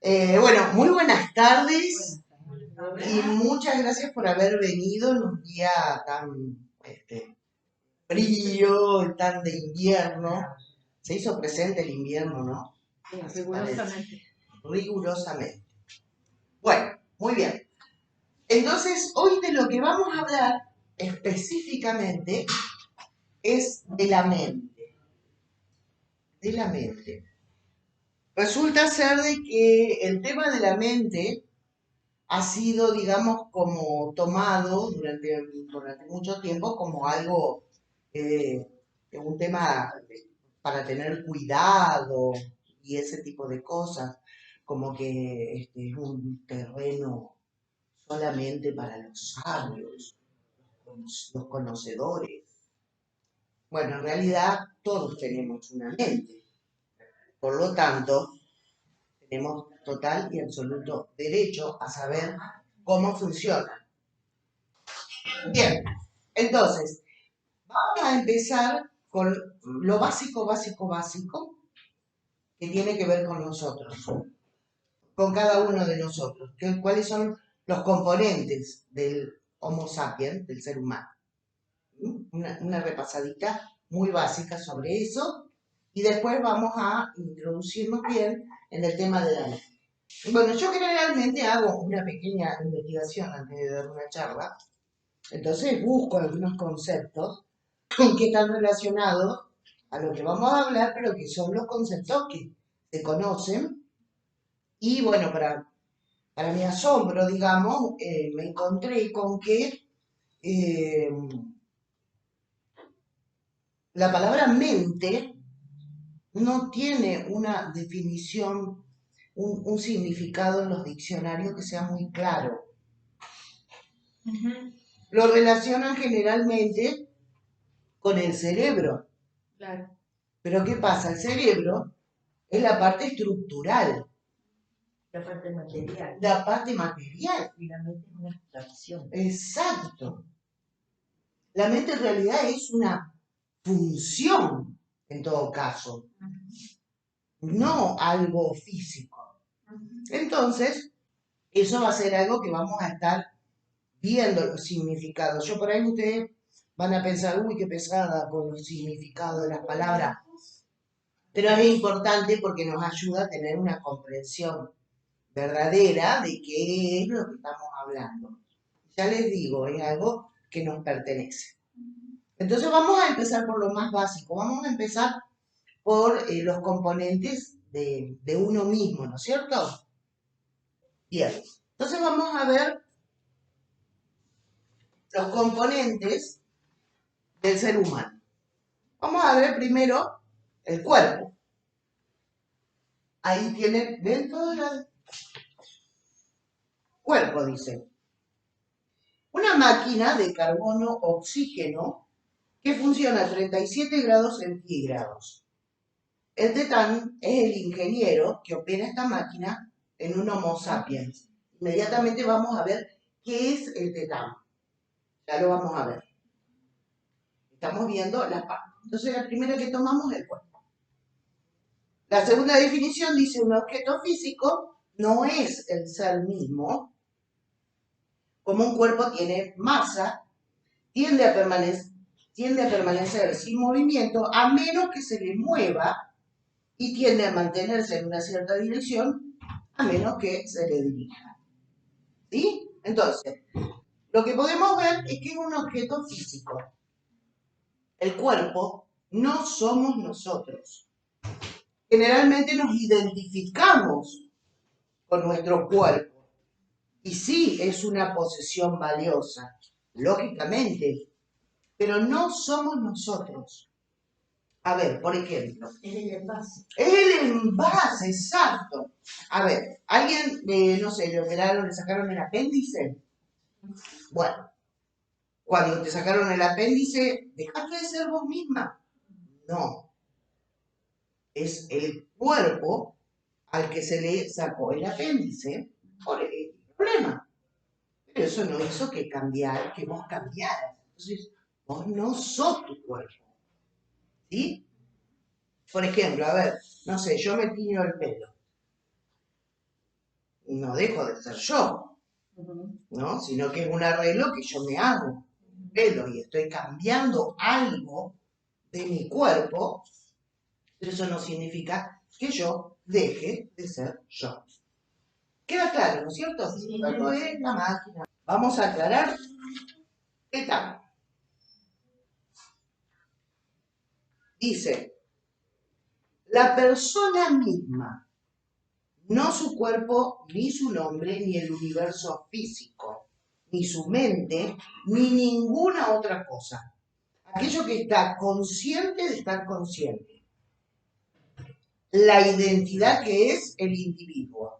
Bueno, muy buenas tardes y muchas gracias por haber venido en un día tan frío, tan de invierno. Se hizo presente el invierno, ¿no? Rigurosamente. Rigurosamente. Bueno, muy bien. Entonces, hoy de lo que vamos a hablar específicamente es de la mente. De la mente. Resulta ser de que el tema de la mente ha sido, digamos, como tomado durante mucho tiempo como algo, eh, un tema para tener cuidado y ese tipo de cosas, como que es un terreno solamente para los sabios, los conocedores. Bueno, en realidad todos tenemos una mente, por lo tanto, tenemos total y absoluto derecho a saber cómo funciona. Bien, entonces, vamos a empezar con lo básico, básico, que tiene que ver con nosotros, con cada uno de nosotros. ¿Cuáles son los componentes del Homo sapiens, del ser humano? Una repasadita muy básica sobre eso y después vamos a introducirnos bien en el tema de la mente. Bueno, yo generalmente hago una pequeña investigación antes de dar una charla, entonces busco algunos conceptos que están relacionados a lo que vamos a hablar, pero que son los conceptos que se conocen. Y bueno, para mi asombro, digamos, me encontré con que eh, la palabra mente no tiene una definición, un significado en los diccionarios que sea muy claro. Lo relacionan generalmente con el cerebro. Claro. Pero ¿qué pasa? El cerebro es la parte estructural. La parte material. La parte material. Y la mente es una abstracción. Exacto. La mente en realidad es una función, en todo caso, no algo físico. Entonces, eso va a ser algo que vamos a estar viendo los significados. Yo por ahí ustedes van a pensar, uy, qué pesada con los significados de las palabras. Pero es importante porque nos ayuda a tener una comprensión verdadera de qué es lo que estamos hablando. Ya les digo, es algo que nos pertenece. Entonces vamos a empezar por lo más básico, vamos a empezar por los componentes de uno mismo, ¿no es cierto? Bien, entonces vamos a ver los componentes del ser humano. Vamos a ver primero el cuerpo. Ahí tiene dentro del cuerpo, dice. Una máquina de carbono-oxígeno que funciona a 37 grados centígrados. El tetán es el ingeniero que opera esta máquina en un Homo sapiens. Inmediatamente vamos a ver qué es el tetán. Ya lo vamos a ver. Estamos viendo las partes. Entonces la primera que tomamos es el cuerpo. La segunda definición dice un objeto físico no es el ser mismo. Como un cuerpo tiene masa, tiende a permanecer sin movimiento a menos que se le mueva y tiende a mantenerse en una cierta dirección a menos que se le dirija. ¿Sí? Entonces, lo que podemos ver es que es un objeto físico. El cuerpo no somos nosotros. Generalmente nos identificamos con nuestro cuerpo. Y sí, es una posesión valiosa, lógicamente, pero no somos nosotros. A ver, por ejemplo. Es el envase. Es el envase, exacto. A ver, ¿alguien, no sé, le operaron, le sacaron el apéndice? Bueno, cuando te sacaron el apéndice, ¿dejaste de ser vos misma? No. Es el cuerpo al que se le sacó el apéndice por el problema. Pero eso no hizo que vos cambiaras. Entonces, vos no sos tu cuerpo. ¿Sí? Por ejemplo, a ver, no sé, yo me tiño el pelo. no dejo de ser yo, Ujú. ¿no? Sino que es un arreglo que yo me hago, pelo, y estoy cambiando algo de mi cuerpo, pero eso no significa que yo deje de ser yo. ¿Queda claro, no es cierto? Sí. Luego es la máquina. Vamos a aclarar etapa. Dice, la persona misma, no su cuerpo, ni su nombre, ni el universo físico, ni su mente, ni ninguna otra cosa. Aquello que está consciente de estar consciente. La identidad que es el individuo.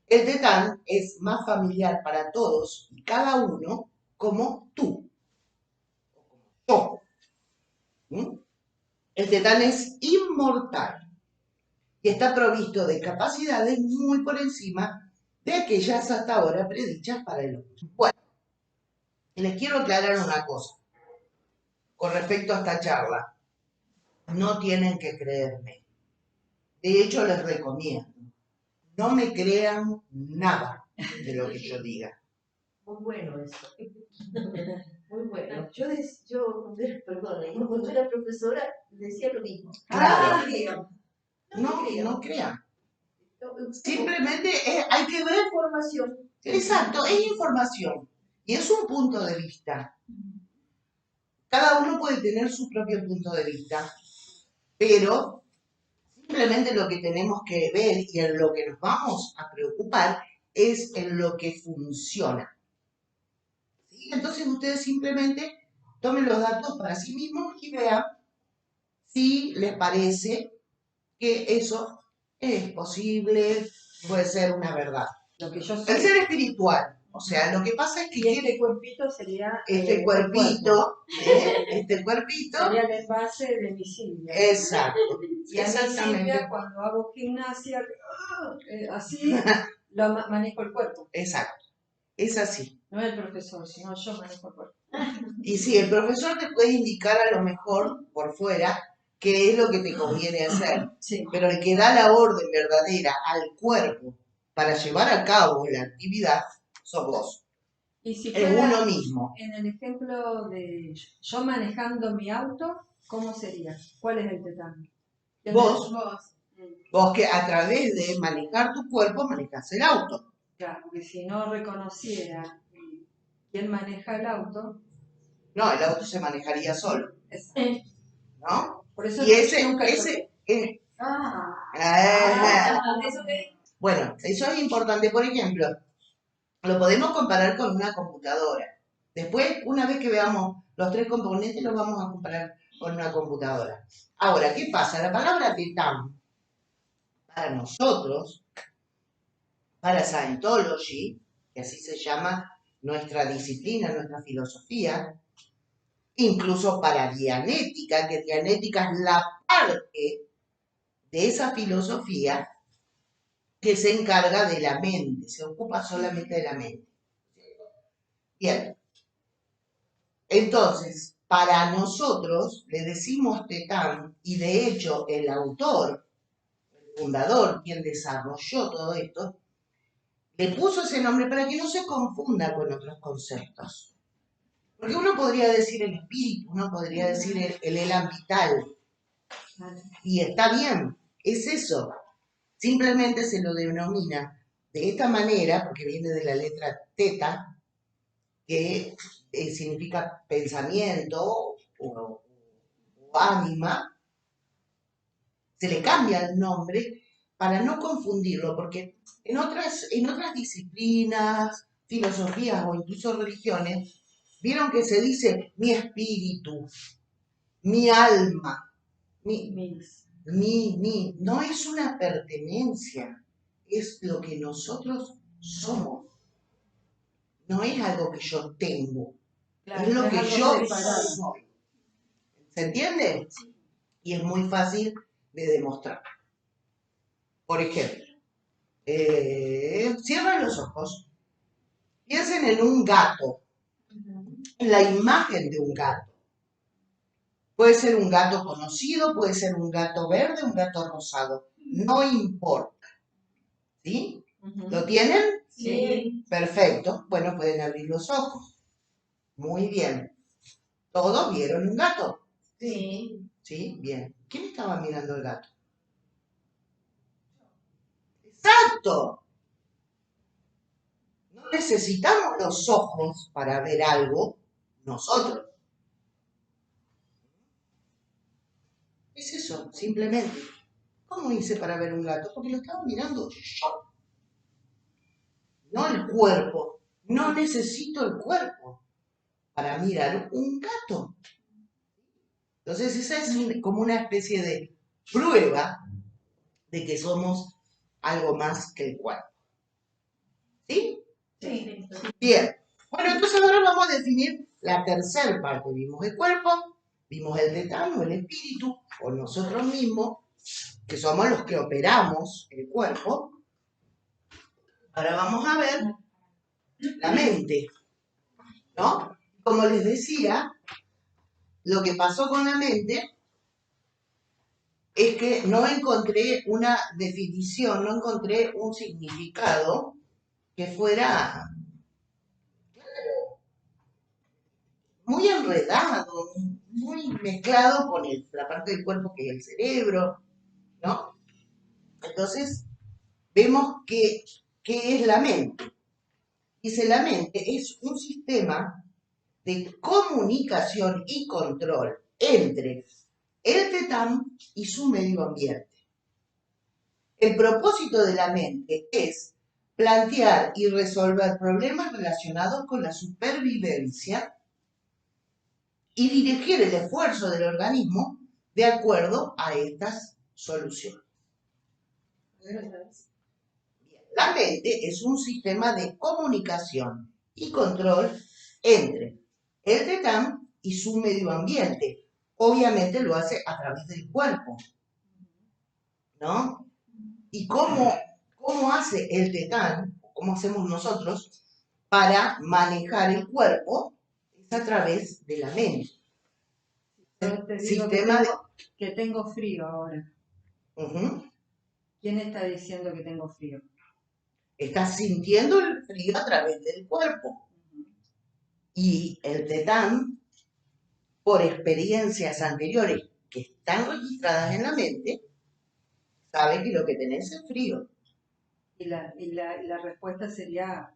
El tetán es más familiar para todos y cada uno como tú, yo. ¿Mm? El tetán es inmortal y está provisto de capacidades muy por encima de aquellas hasta ahora predichas para el hombre. Bueno, les quiero aclarar una cosa con respecto a esta charla. No tienen que creerme. De hecho, les recomiendo. No me crean nada de lo que yo diga. Muy bueno eso. Muy bueno. Cuando era profesora decía lo mismo. Claro. No te creo. No crean. No, Simplemente hay que ver. información. Exacto, es información. Y es un punto de vista. Cada uno puede tener su propio punto de vista, pero simplemente lo que tenemos que ver y en lo que nos vamos a preocupar es en lo que funciona. ¿Sí? Entonces ustedes simplemente tomen los datos para sí mismos y vean si les parece que eso es posible, puede ser una verdad. Lo que yo El soy. ser espiritual, o sea, lo que pasa es que Y este cuerpito sería. este el cuerpito, Sería el envase de mi Silvia. exacto, Y a mí exactamente, Silvia, cuando hago gimnasia, así, manejo el cuerpo. exacto, es así. No el profesor, sino yo manejo el cuerpo. Y sí, el profesor te puede indicar a lo mejor por fuera qué es lo que te conviene hacer, Sí. pero el que da la orden verdadera al cuerpo para llevar a cabo la actividad sos vos, Y si es fuera uno mismo. en el ejemplo de yo manejando mi auto, ¿cómo sería? ¿Cuál es el tetán? Vos que a través de manejar tu cuerpo manejas el auto. Claro, porque si no reconociera quién maneja el auto, No, el auto se manejaría solo, ¿no? Por eso Y ese, bueno, eso es importante. Por ejemplo, lo podemos comparar con una computadora. Después, una vez que veamos los tres componentes, los vamos a comparar con una computadora. Ahora, ¿qué pasa? La palabra tetán, para nosotros, para Scientology, que así se llama nuestra disciplina, nuestra filosofía, incluso para Dianética, que Dianética es la parte de esa filosofía que se encarga de la mente, se ocupa solamente de la mente. Bien, entonces, para nosotros le decimos tetán, y de hecho el autor, el fundador, quien desarrolló todo esto, le puso ese nombre para que no se confunda con otros conceptos. Porque uno podría decir el espíritu, uno podría decir el elan vital, y está bien, es eso. Simplemente se lo denomina de esta manera, porque viene de la letra teta, que significa pensamiento o ánima, se le cambia el nombre para no confundirlo, porque en otras disciplinas, filosofías o incluso religiones, vieron que se dice mi espíritu, mi alma, no es una pertenencia, es lo que nosotros somos. No es algo que yo tengo, claro, es lo que yo soy. ¿Se entiende? Sí. Y es muy fácil de demostrar. Por ejemplo, cierren los ojos, piensen en un gato, en la imagen de un gato. Puede ser un gato conocido, puede ser un gato verde, un gato rosado, no importa. ¿Sí? Ujú. ¿Lo tienen? Sí. Perfecto. Bueno, pueden abrir los ojos. Muy bien. ¿Todos vieron un gato? Sí. Sí, bien. ¿Quién estaba mirando el gato? ¡Exacto! No necesitamos los ojos para ver algo nosotros. Es eso, simplemente. ¿Cómo hice para ver un gato? Porque lo estaba mirando yo, no el cuerpo. No necesito el cuerpo para mirar un gato. Entonces esa es como una especie de prueba de que somos algo más que el cuerpo. ¿Sí? Sí. Bien. Bueno, entonces ahora vamos a definir la tercera parte. Vimos el cuerpo, vimos el tetano, el espíritu, o nosotros mismos, que somos los que operamos el cuerpo. Ahora vamos a ver la mente, ¿no? Como les decía, lo que pasó con la mente es que no encontré una definición, no encontré un significado que fuera muy enredado, muy mezclado con la parte del cuerpo que es el cerebro, ¿no? Entonces, vemos que, ¿qué es la mente? Dice, la mente es un sistema de comunicación y control entre el tetán y su medio ambiente. El propósito de la mente es plantear y resolver problemas relacionados con la supervivencia y dirigir el esfuerzo del organismo de acuerdo a estas soluciones. La mente es un sistema de comunicación y control entre el tetán y su medio ambiente. Obviamente lo hace a través del cuerpo, ¿no? ¿Y cómo hace el tetán, cómo hacemos nosotros para manejar el cuerpo? Es a través de la mente. Yo te digo Sistema que tengo frío ahora. Ujú. ¿Quién está diciendo que tengo frío? Estás sintiendo el frío a través del cuerpo. Y el tetán, por experiencias anteriores que están registradas en la mente, sabe que lo que tenés es frío. Y la respuesta sería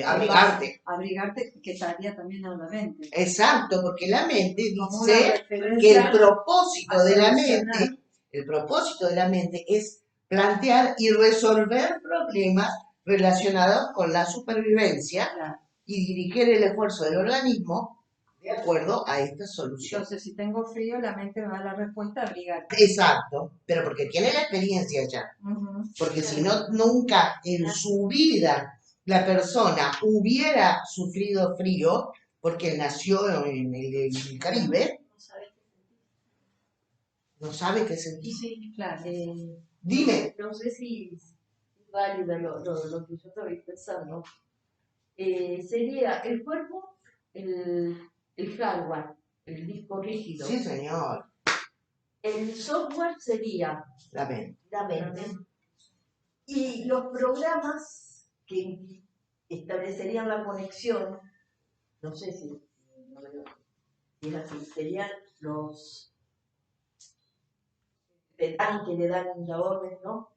Abrigarte. Abrigarte, que estaría también en la mente. Exacto, porque la mente Como una dice que referencia el propósito a de la solucionar. mente, el propósito de la mente es plantear y resolver problemas relacionados con la supervivencia Claro. y dirigir el esfuerzo del organismo de acuerdo a esta solución. Entonces, si tengo frío, la mente me da la respuesta abrigarte. Exacto, pero porque tiene la experiencia ya. Porque si no, nunca en su vida la persona hubiera sufrido frío, porque nació en el Caribe, no sabe qué sentir. Sí. Claro. Dime. No sé si es válido lo que yo estoy pensando. Sería el cuerpo, el hardware, el disco rígido. Sí, señor. El software sería La mente. la mente. Y los programas que establecerían la conexión, no sé si es así, serían los tetanes que le dan la orden, ¿no?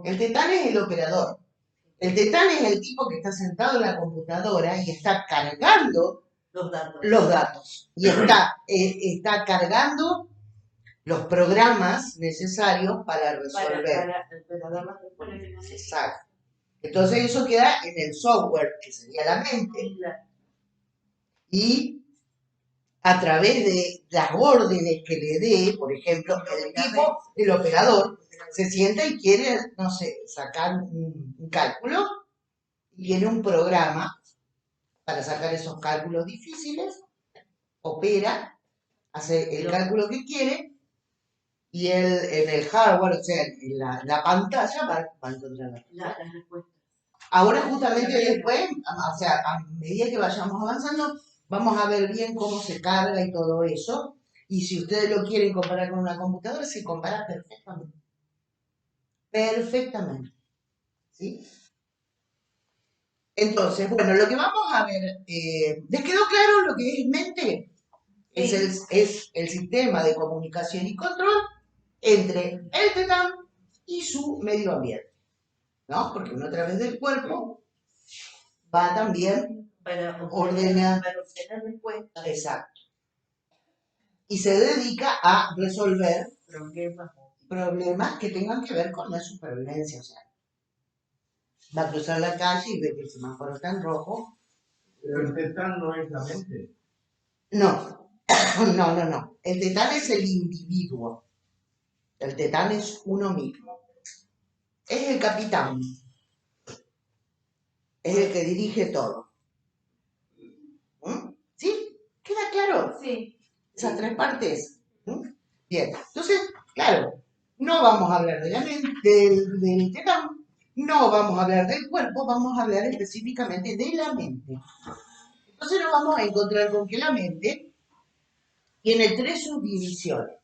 El tetán es el operador. El tetán es el tipo que está sentado en la computadora y está cargando Los datos. y está cargando los programas necesarios para resolver. Para dar las respuestas. Exacto. Entonces eso queda en el software, que sería la mente, y a través de las órdenes que le dé, por ejemplo, el operador, se sienta y quiere, no sé, sacar un cálculo, y tiene un programa para sacar esos cálculos difíciles, opera, hace el cálculo que quiere, y él en el hardware, o sea, en la pantalla, va a encontrar Las respuestas. Ahora justamente después, o sea, a medida que vayamos avanzando, vamos a ver bien cómo se carga y todo eso. Y si ustedes lo quieren comparar con una computadora, se compara perfectamente. Perfectamente. ¿Sí? Entonces, bueno, lo que vamos a ver, ¿les quedó claro lo que es mente? Es el sistema de comunicación y control entre el tetán y su medio ambiente, ¿no? Porque uno a través del cuerpo va también para ordenar, ordenar respuestas, exacto, y se dedica a resolver problemas. que tengan que ver con la supervivencia, o sea, va a cruzar la calle y ve que el semáforo está en rojo. Pero el tetán no es la mente. No, no. El tetán es el individuo. El tetán es uno mismo. Es el capitán. Es el que dirige todo. ¿Mm? ¿Sí? ¿Queda claro? Sí. Esas tres partes. ¿Mm? Bien. Entonces, claro, no vamos a hablar de la mente, del tetán, no vamos a hablar del cuerpo, vamos a hablar específicamente de la mente. Entonces nos vamos a encontrar con que la mente tiene tres subdivisiones.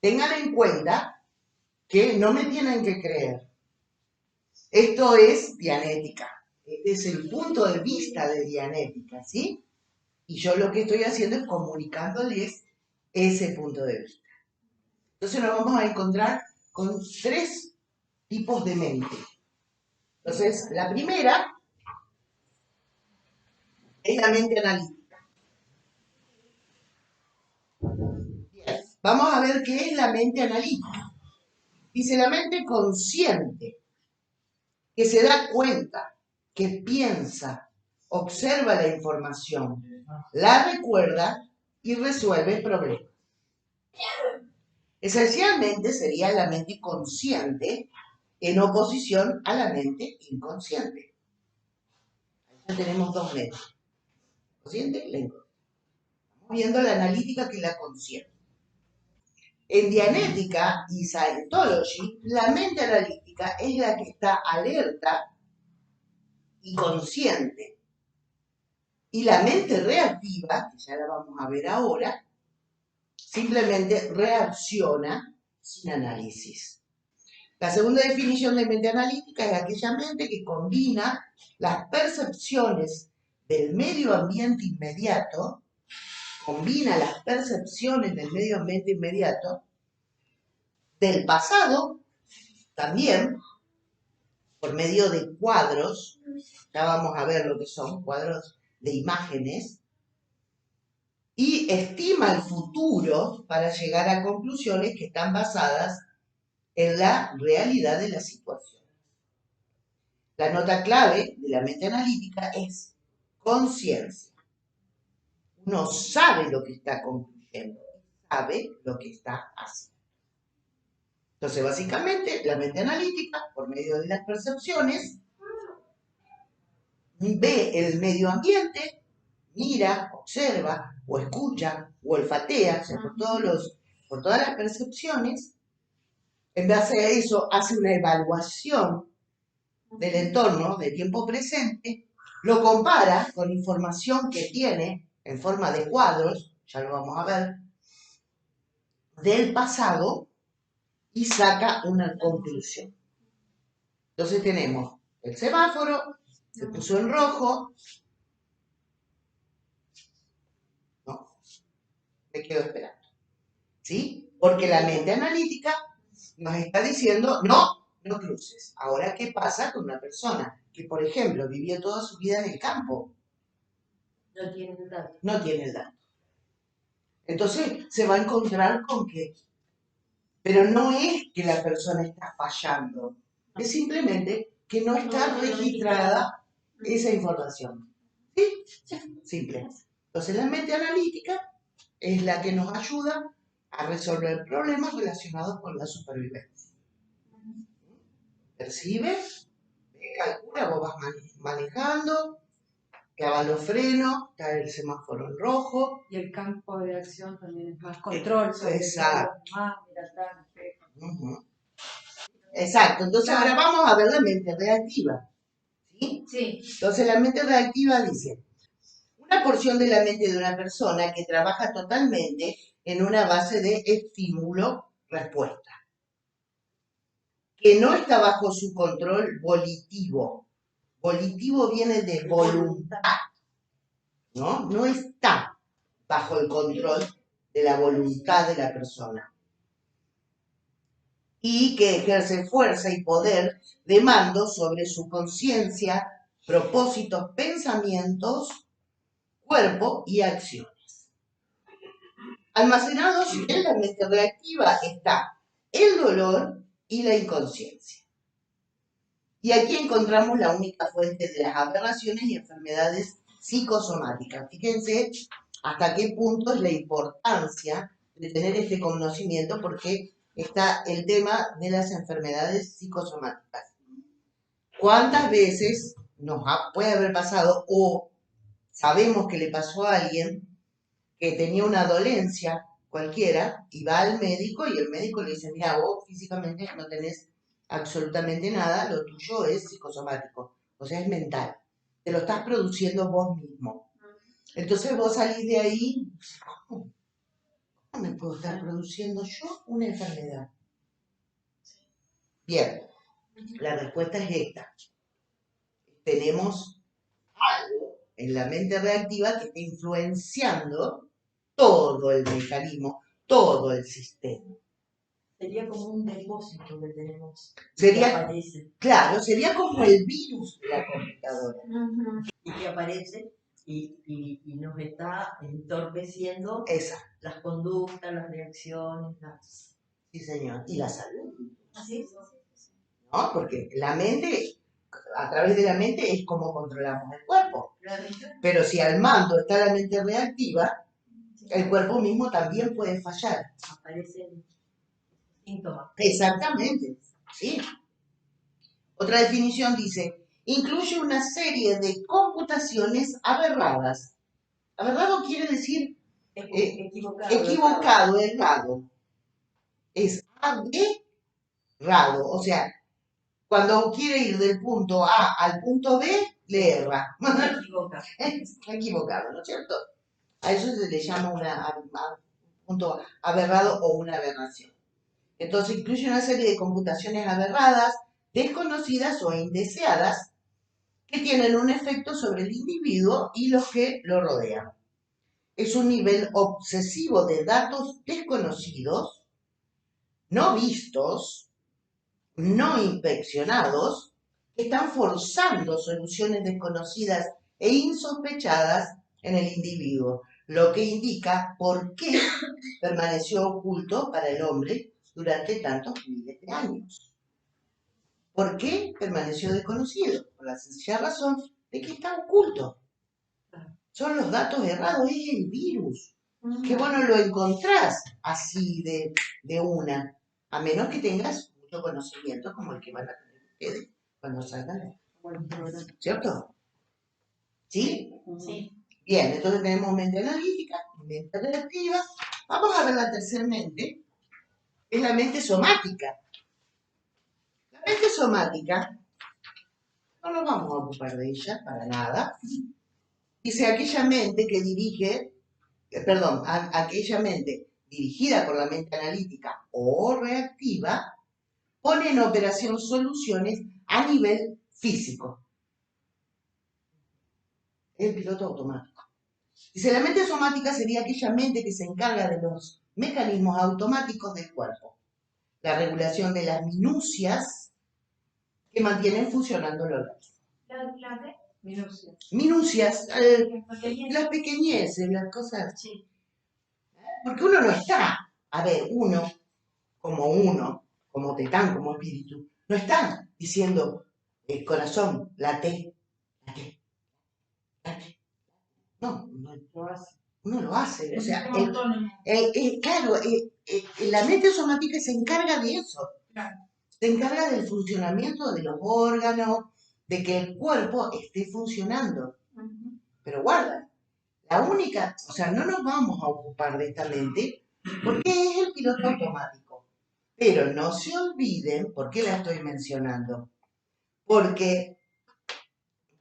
Tengan en cuenta que no me tienen que creer. Esto es Dianética. Este es el punto de vista de Dianética, ¿sí? Y yo lo que estoy haciendo es comunicándoles ese punto de vista. Entonces nos vamos a encontrar con tres tipos de mente. Entonces, la primera es la mente analítica. Bien, vamos a ver qué es la mente analítica. Dice la mente consciente, que se da cuenta, que piensa, observa la información, la recuerda y resuelve problemas. Esencialmente sería la mente consciente en oposición a la mente inconsciente. Ya tenemos dos mentes, consciente y la inconsciente. Estamos viendo la analítica que es la consciente. En Dianética y Scientology, la mente analítica es la que está alerta y consciente. Y la mente reactiva, que ya la vamos a ver ahora, simplemente reacciona sin análisis. La segunda definición de mente analítica es aquella mente que combina las percepciones del medio ambiente inmediato, del pasado también, por medio de cuadros, ya vamos a ver lo que son cuadros de imágenes, y estima el futuro para llegar a conclusiones que están basadas en la realidad de la situación. La nota clave de la mente analítica es conciencia. Uno sabe lo que está concluyendo, sabe lo que está haciendo. Entonces, básicamente, la mente analítica, por medio de las percepciones, ve el medio ambiente, mira, observa, o escucha, o olfatea, o sea, por todas las percepciones. En base a eso, hace una evaluación del entorno de tiempo presente, lo compara con información que tiene en forma de cuadros, ya lo vamos a ver, del pasado y saca una conclusión. Entonces tenemos el semáforo, se puso en rojo, no, me quedo esperando, ¿sí? Porque la mente analítica nos está diciendo, no cruces. Ahora, ¿qué pasa con una persona que, por ejemplo, vivió toda su vida en el campo? No tiene el dato. No tiene el dato. Entonces se va a encontrar con que, pero no es que la persona está fallando, es simplemente que no está registrada esa información. ¿Sí? Simple. Entonces la mente analítica es la que nos ayuda a resolver problemas relacionados con la supervivencia. Percibe, calcula, vos vas manejando, clava los frenos, cae el semáforo en rojo. Y el campo de acción también es más control sobre Exacto. mira atrás, espejo. Exacto, entonces ahora vamos a ver la mente reactiva. ¿Sí? Sí. Entonces la mente reactiva dice, una porción de la mente de una persona que trabaja totalmente en una base de estímulo-respuesta, que no está bajo su control volitivo. Volitivo viene de voluntad, ¿no? No está bajo el control de la voluntad de la persona. Y que ejerce fuerza y poder de mando sobre su conciencia, propósitos, pensamientos, cuerpo y acciones. Almacenados en la mente reactiva está el dolor y la inconsciencia. Y aquí encontramos la única fuente de las aberraciones y enfermedades psicosomáticas. Fíjense hasta qué punto es la importancia de tener este conocimiento, porque está el tema de las enfermedades psicosomáticas. ¿Cuántas veces puede haber pasado o sabemos que le pasó a alguien que tenía una dolencia cualquiera y va al médico y el médico le dice, mira, vos físicamente no tenés absolutamente nada, lo tuyo es psicosomático, o sea, es mental, te lo estás produciendo vos mismo. Entonces vos salís de ahí, ¿cómo me puedo estar produciendo yo una enfermedad? Bien, la respuesta es esta. Tenemos algo en la mente reactiva que está influenciando todo el mecanismo, todo el sistema. Sería como un depósito que tenemos. Sería, que aparece. claro, sería como el virus de la computadora. Y que aparece y nos está entorpeciendo las conductas, las reacciones, las... Sí, señor. Y la salud. ¿Sí? ¿No? Porque la mente, a través de la mente es como controlamos el cuerpo. Pero si al mando está la mente reactiva, el cuerpo mismo también puede fallar. Aparecen síntomas. Exactamente, sí. Otra definición dice, incluye una serie de computaciones aberradas. Aberrado quiere decir equivocado, errado. Es aberrado, o sea, cuando quiere ir del punto A al punto B, le erra. Equivocado, ¿no es cierto? A eso se le llama un punto aberrado o una aberración. Entonces incluye una serie de computaciones aberradas, desconocidas o indeseadas, que tienen un efecto sobre el individuo y los que lo rodean. Es un nivel obsesivo de datos desconocidos, no vistos, no inspeccionados, que están forzando soluciones desconocidas e insospechadas en el individuo, lo que indica por qué permaneció oculto para el hombre durante tantos miles de años. ¿Por qué permaneció desconocido? Por la sencilla razón de que está oculto. Son los datos errados, es el virus. Que vos no lo encontrás así de una, a menos que tengas mucho conocimiento como el que van a tener ustedes cuando salgan. ¿Cierto? ¿Sí? Sí. Bien, entonces tenemos mente analítica, mente reactiva. Vamos a ver la tercera mente, es la mente somática. La mente somática, no nos vamos a ocupar de ella para nada. Dice aquella mente que aquella mente dirigida por la mente analítica o reactiva, pone en operación soluciones a nivel físico. Es el piloto automático. Dice, la mente somática sería aquella mente que se encarga de los mecanismos automáticos del cuerpo, la regulación de las minucias que mantienen funcionando el organismo. Minucias, las pequeñeces, las cosas. Sí. Porque uno no está, a ver, uno, como tetán, como espíritu, no está diciendo, el corazón, late. No, uno lo hace. O sea, claro, la mente somática se encarga de eso. Se encarga del funcionamiento de los órganos, de que el cuerpo esté funcionando. Pero guarda, la única, o sea, no nos vamos a ocupar de esta mente porque es el piloto automático. Pero no se olviden, ¿por qué la estoy mencionando? Porque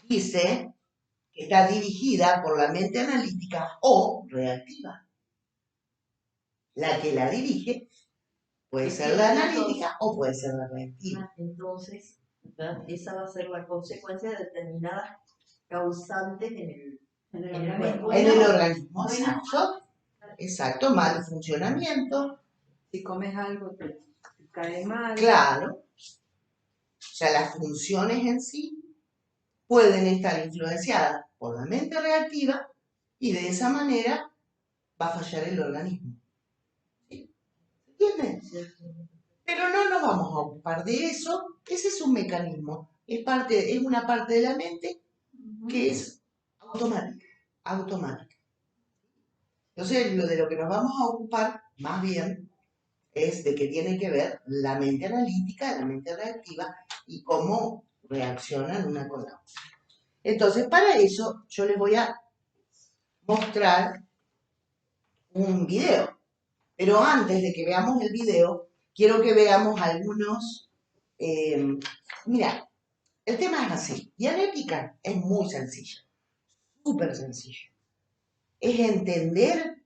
dice que está dirigida por la mente analítica o reactiva. La que la dirige puede ser la analítica o puede ser la reactiva. Entonces, ¿verdad? Esa va a ser la consecuencia de determinadas causantes En el en el organismo. cuerpo. En el organismo, Bueno. exacto. Exacto, mal funcionamiento, Si comes algo te cae mal. claro. O sea, las funciones en sí pueden estar influenciadas por la mente reactiva y de esa manera va a fallar el organismo. ¿Sí? ¿Entienden? Pero no nos vamos a ocupar de eso. Ese es un mecanismo. Es una parte de la mente que es automática. Automática. Entonces, lo de lo que nos vamos a ocupar, más bien, es de que tiene que ver la mente analítica, la mente reactiva y cómo reaccionan una con la otra. Entonces, para eso, yo les voy a mostrar un video. Pero antes de que veamos el video, quiero que veamos algunos... mira, el tema es así. Dianética es muy sencilla, súper sencilla. Es entender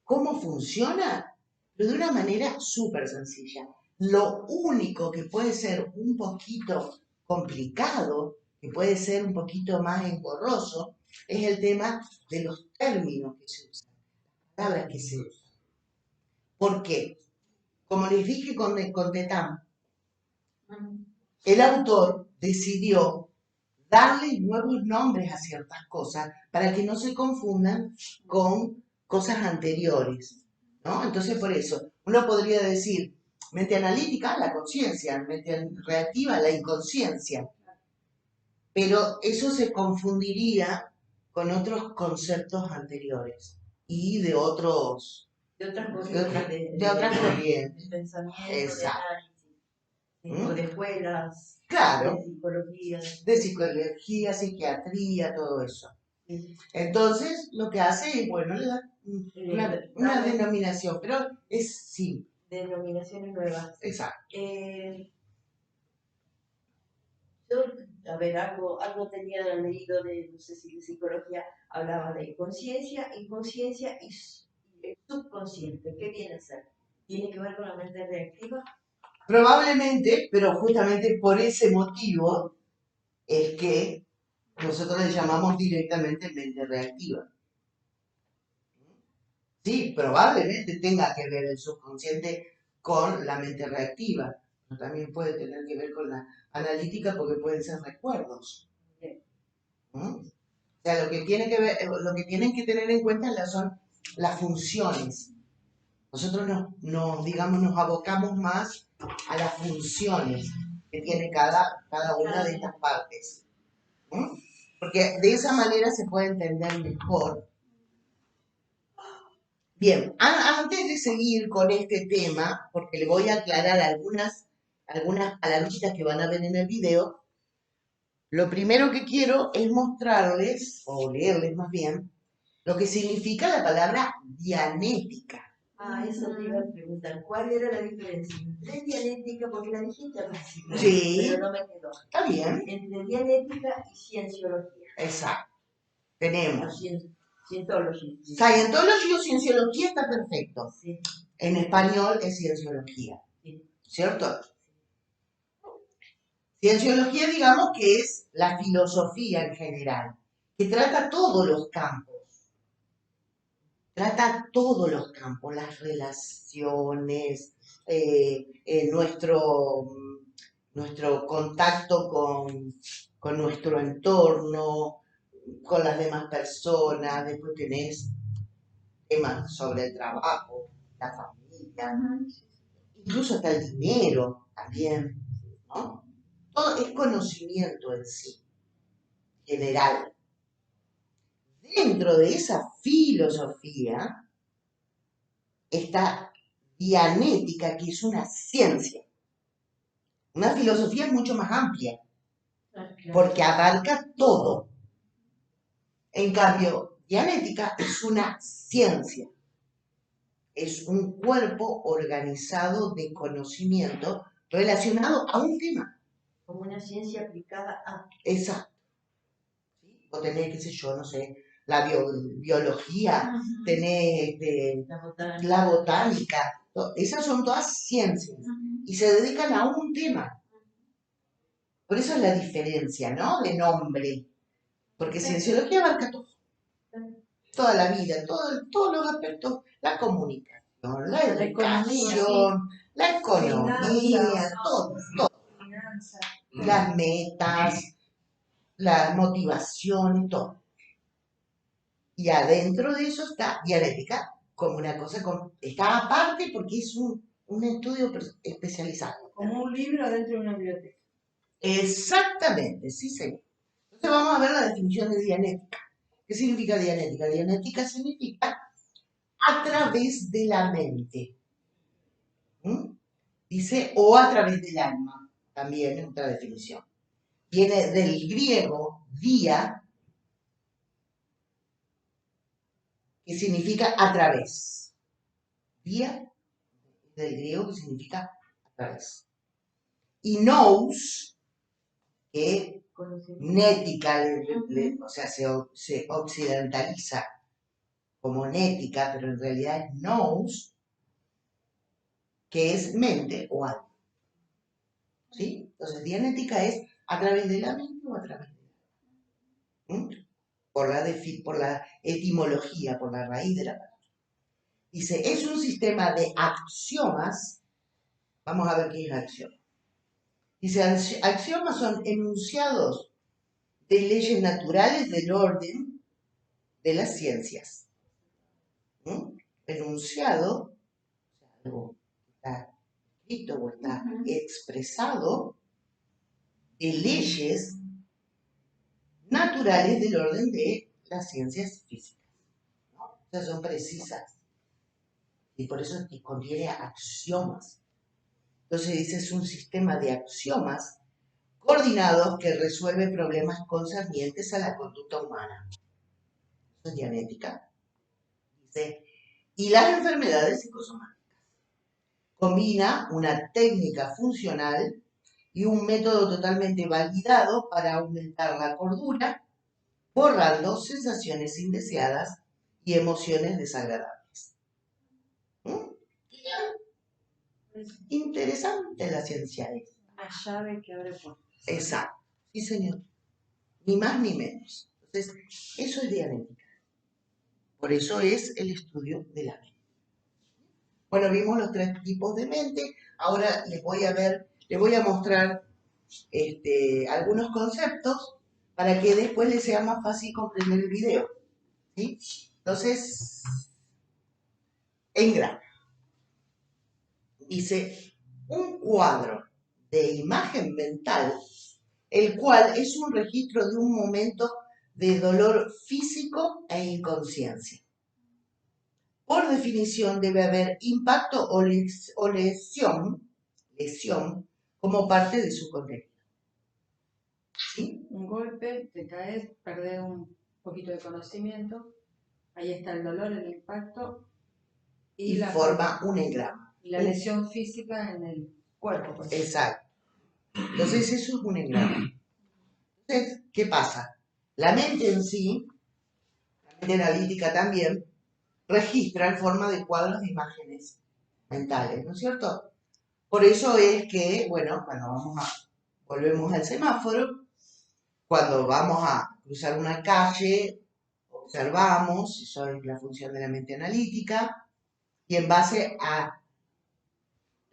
cómo funciona, pero de una manera súper sencilla. Lo único que puede ser un poquito complicado, que puede ser un poquito más engorroso, es el tema de los términos que se usan, las palabras que se usan. ¿Por qué? Como les dije con Tetán, el autor decidió darle nuevos nombres a ciertas cosas para que no se confundan con cosas anteriores, ¿no? Entonces, por eso, uno podría decir, mente analítica, la conciencia, mente reactiva, la inconsciencia, pero eso se confundiría con otros conceptos anteriores y de otras corrientes. de pensamiento, Exacto. de análisis, o de escuelas, Claro, de psicología. de psicología, psiquiatría, todo eso. Sí. Entonces, lo que hace es, bueno, le da una denominación, pero es simple. Denominaciones nuevas. Exacto. Yo, a ver, algo tenía leído de, no sé si de psicología, hablaba de conciencia, inconsciencia y el subconsciente. ¿Qué viene a ser? ¿Tiene que ver con la mente reactiva? Probablemente, pero justamente por ese motivo es que nosotros le llamamos directamente mente reactiva. Sí, probablemente tenga que ver el subconsciente con la mente reactiva, pero también puede tener que ver con la analítica porque pueden ser recuerdos. ¿Mm? O sea, lo que tienen que tener en cuenta son las funciones. Nosotros nos abocamos más a las funciones que tiene cada una de estas partes. ¿Mm? Porque de esa manera se puede entender mejor. Bien, antes de seguir con este tema, porque le voy a aclarar algunas palabritas que van a ver en el video, lo primero que quiero es mostrarles, o leerles más bien, lo que significa la palabra dianética. Eso te iba a preguntar. ¿Cuál era la diferencia entre dianética, porque la dijiste al principio, Sí. pero no me quedó? Está bien. Entre dianética y cienciología. Exacto. Tenemos. Scientology. Scientology o cienciología está perfecto. Sí. En español es cienciología. Sí. ¿Cierto? Cienciología, digamos que es la filosofía en general, que trata todos los campos. Trata todos los campos, las relaciones, nuestro contacto con nuestro entorno, con las demás personas. Después tenés temas sobre el trabajo, la familia, incluso hasta el dinero también, ¿no? Todo es conocimiento en sí, general. Dentro de esa filosofía está dianética, que es una ciencia. Una filosofía es mucho más amplia, porque abarca todo. En cambio, dianética es una ciencia. Es un cuerpo organizado de conocimiento relacionado a un tema. Como una ciencia aplicada a... Exacto. ¿Sí? O tenés, qué sé yo, no sé, la biología, tenés la botánica. Esas son todas ciencias y se dedican a un tema. Por eso es la diferencia, ¿no? De nombre. Porque cienciología abarca todo. Toda la vida, todos los aspectos, la comunicación, la educación, la economía, todo, Finanzas. las metas, la motivación, todo. Y adentro de eso está dialéctica, como una cosa, está aparte porque es un estudio especializado. Como un libro dentro de una biblioteca. Exactamente, sí, señor. Entonces vamos a ver la definición de dianética. ¿Qué significa dianética? Dianética significa a través de la mente. ¿Mm? Dice, o a través del alma, también es otra definición. Viene del griego dia, que significa a través. Dia, del griego que significa a través. Y nous, que nética, o sea, se occidentaliza como nética, pero en realidad es nous, que es mente o alma. ¿Sí? Entonces, dianética es a través de la mente o a través de la alma. Por la etimología, por la raíz de la palabra. Dice, es un sistema de axiomas. Vamos a ver qué es axioma. Dice, axiomas son enunciados de leyes naturales del orden de las ciencias. Enunciado, algo que está escrito o está expresado, de leyes naturales del orden de las ciencias físicas. ¿No? O sea, son precisas. Y por eso contiene axiomas. Entonces dice, es un sistema de axiomas coordinados que resuelve problemas concernientes a la conducta humana. Eso es dianética. Dice, y las enfermedades psicosomáticas. Combina una técnica funcional y un método totalmente validado para aumentar la cordura, borrando sensaciones indeseadas y emociones desagradables. Interesante la ciencia esta. La llave que abre puertas. Exacto, sí señor. Ni más ni menos. Entonces, eso es dianética. Por eso es el estudio de la mente. Bueno, vimos los 3 tipos de mente. Ahora les voy a mostrar algunos conceptos para que después les sea más fácil comprender el video. ¿Sí? Entonces, engrama. Dice, un cuadro de imagen mental, el cual es un registro de un momento de dolor físico e inconsciencia. Por definición debe haber impacto o lesión como parte de su contenido. ¿Sí? Un golpe, te caes, perdés un poquito de conocimiento, ahí está el dolor, el impacto Y forma un engrama. Y la lesión física en el cuerpo. Por ejemplo. Exacto. Entonces eso es un engrama. Entonces, ¿qué pasa? La mente en sí, la mente analítica también, registra en forma de cuadros de imágenes mentales, ¿no es cierto? Por eso es que, bueno, cuando volvemos al semáforo, cuando vamos a cruzar una calle, observamos, eso es la función de la mente analítica, y en base a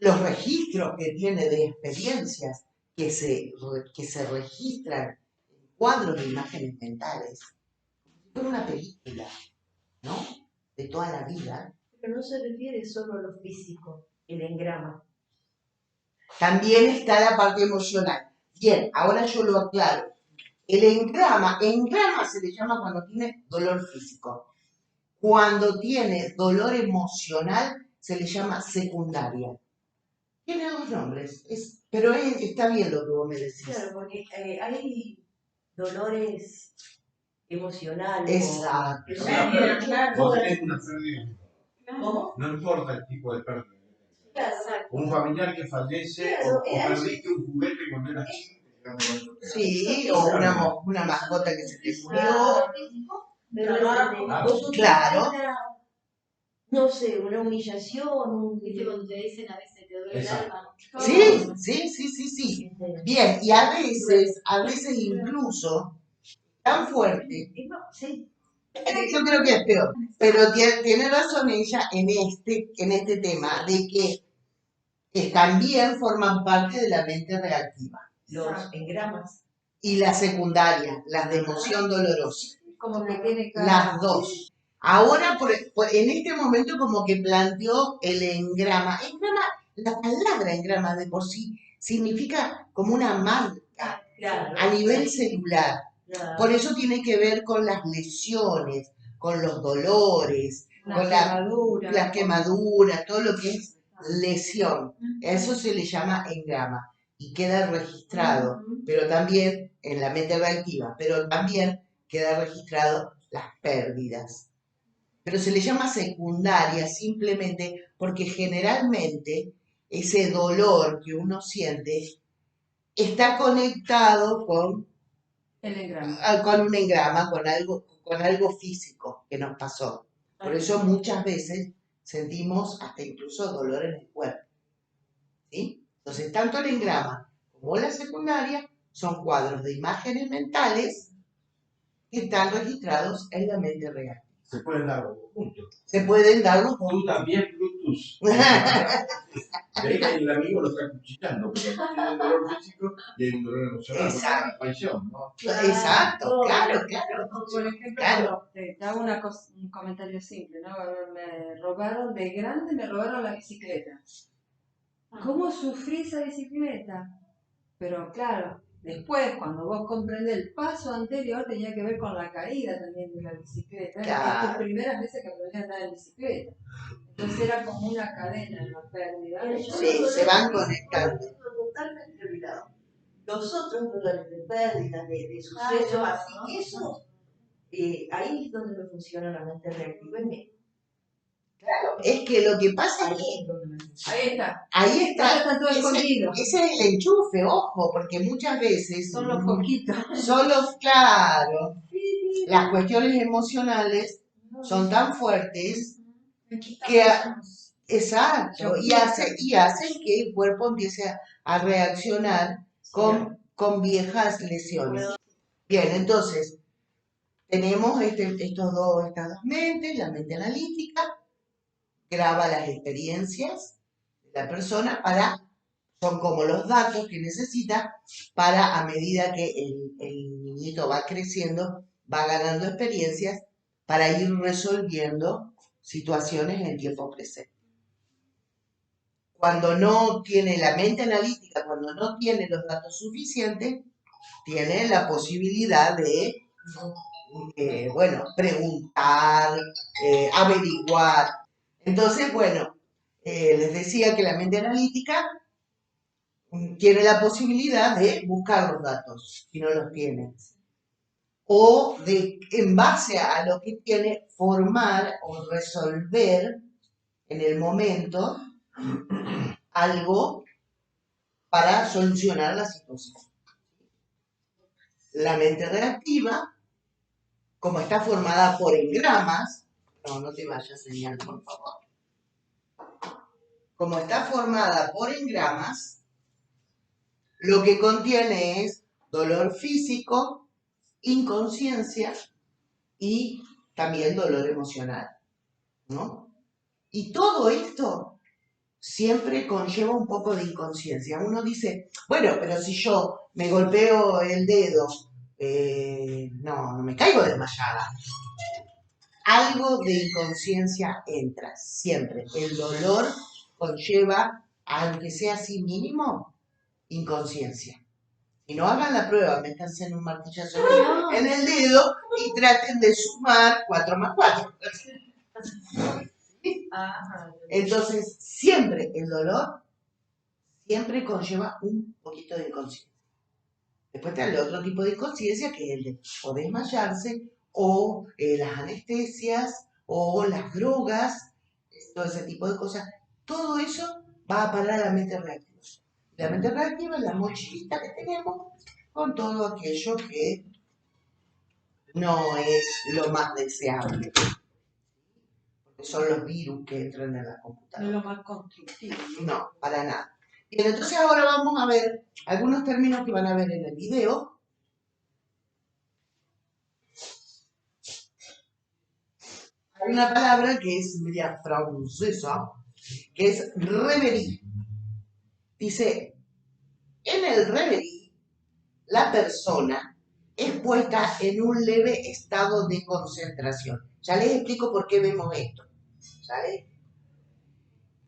los registros que tiene de experiencias que se registran en cuadros de imágenes mentales, como una película, ¿no? De toda la vida. Pero no se refiere solo a lo físico, el engrama. También está la parte emocional. Bien, ahora yo lo aclaro. El engrama se le llama cuando tiene dolor físico. Cuando tiene dolor emocional se le llama secundaria. Tiene 2 nombres, pero está bien lo que vos me decís. Claro, porque hay dolores emocionales. Exacto. Vos tenés una pérdida. ¿Cómo? No importa el tipo de pérdida. Claro. Un familiar que fallece Claro, o perdiste un juguete cuando eras chico. Sí, o una mascota que se te murió. Claro. No sé, una humillación. Viste cuando te dicen a veces te duele el Exacto. alma. Sí, sí. Bien, y a veces incluso tan fuerte, Y no, sí. yo creo que es peor, pero tiene razón ella en este tema de que también forman parte de la mente reactiva. Los engramas. Y las secundarias, las de emoción dolorosa, Como que tiene las dos. Ahora, en este momento, como que planteó el engrama. La palabra engrama de por sí significa como una marca Claro. a nivel celular. Claro. Por eso tiene que ver con las lesiones, con los dolores, con las quemaduras, todo lo que es lesión. A eso se le llama engrama y queda registrado, pero también en la mente reactiva, pero también queda registrado las pérdidas. Pero se le llama secundaria simplemente porque generalmente ese dolor que uno siente está conectado con un engrama, con algo físico que nos pasó. Por eso muchas veces sentimos hasta incluso dolor en el cuerpo. ¿Sí? Entonces, tanto el engrama como la secundaria son cuadros de imágenes mentales que están registrados en la mente real. Se pueden dar los dos juntos. Se pueden dar los Tú también, Brutus. De ahí el amigo lo está cuchillando, porque aquí tiene un dolor físico y hay un dolor emocional. Exacto. Una traición, ¿no? Exacto, claro. Por ejemplo, Claro. te hago un comentario simple, ¿no? Me robaron de grande, me robaron la bicicleta. ¿Cómo sufrí esa bicicleta? Pero claro, después cuando vos comprendés el paso anterior tenía que ver con la caída también de la bicicleta. Claro. Las primeras veces que aprendí a andar en bicicleta. Entonces era como una cadena en la pérdida. Sí, se van conectando. Totalmente olvidado. Los otros dolores de pérdidas, de sucesos, así que eso, ahí es donde me funciona la mente reactiva en mí. Claro, es que lo que pasa es que Ahí está. ahí está. Está todo escondido. Ese es el enchufe, ojo, porque muchas veces Son los poquitos. claro, las cuestiones emocionales son tan fuertes que, exacto, y hacen que el cuerpo empiece a reaccionar con viejas lesiones. Bien, entonces, tenemos estas dos mentes, la mente analítica, graba las experiencias de la persona son como los datos que necesita para, a medida que el niñito va creciendo, va ganando experiencias para ir resolviendo situaciones en el tiempo presente. Cuando no tiene la mente analítica, cuando no tiene los datos suficientes, tiene la posibilidad de, preguntar, averiguar. Entonces, les decía que la mente analítica tiene la posibilidad de buscar los datos, si no los tiene. O de, en base a lo que tiene, formar o resolver en el momento algo para solucionar la situación. La mente reactiva, como está formada por engramas, no te vayas, señal, por favor. Como está formada por engramas, lo que contiene es dolor físico, inconsciencia y también dolor emocional, ¿no? Y todo esto siempre conlleva un poco de inconsciencia. Uno dice, bueno, pero si yo me golpeo el dedo, no me caigo desmayada. Algo de inconsciencia entra, siempre. El dolor conlleva, aunque sea así mínimo, inconsciencia. Y no hagan la prueba, métanse en un martillazo en el dedo y traten de sumar 4 más 4. Entonces, siempre el dolor siempre conlleva un poquito de inconsciencia. Después está el otro tipo de inconsciencia, que es el de o desmayarse, o las anestesias, o las drogas, todo ese tipo de cosas. Todo eso va a parar a la mente reactiva. La mente reactiva es la mochilita que tenemos con todo aquello que no es lo más deseable. son los virus que entran en la No es computadora. lo más constructivo, ¿no? No, para nada. Bien, entonces ahora vamos a ver algunos términos que van a ver en el video. Hay una palabra que es media francesa, que es reverie. Dice, en el reverie, la persona es puesta en un leve estado de concentración. Ya les explico por qué vemos esto. ¿Sale?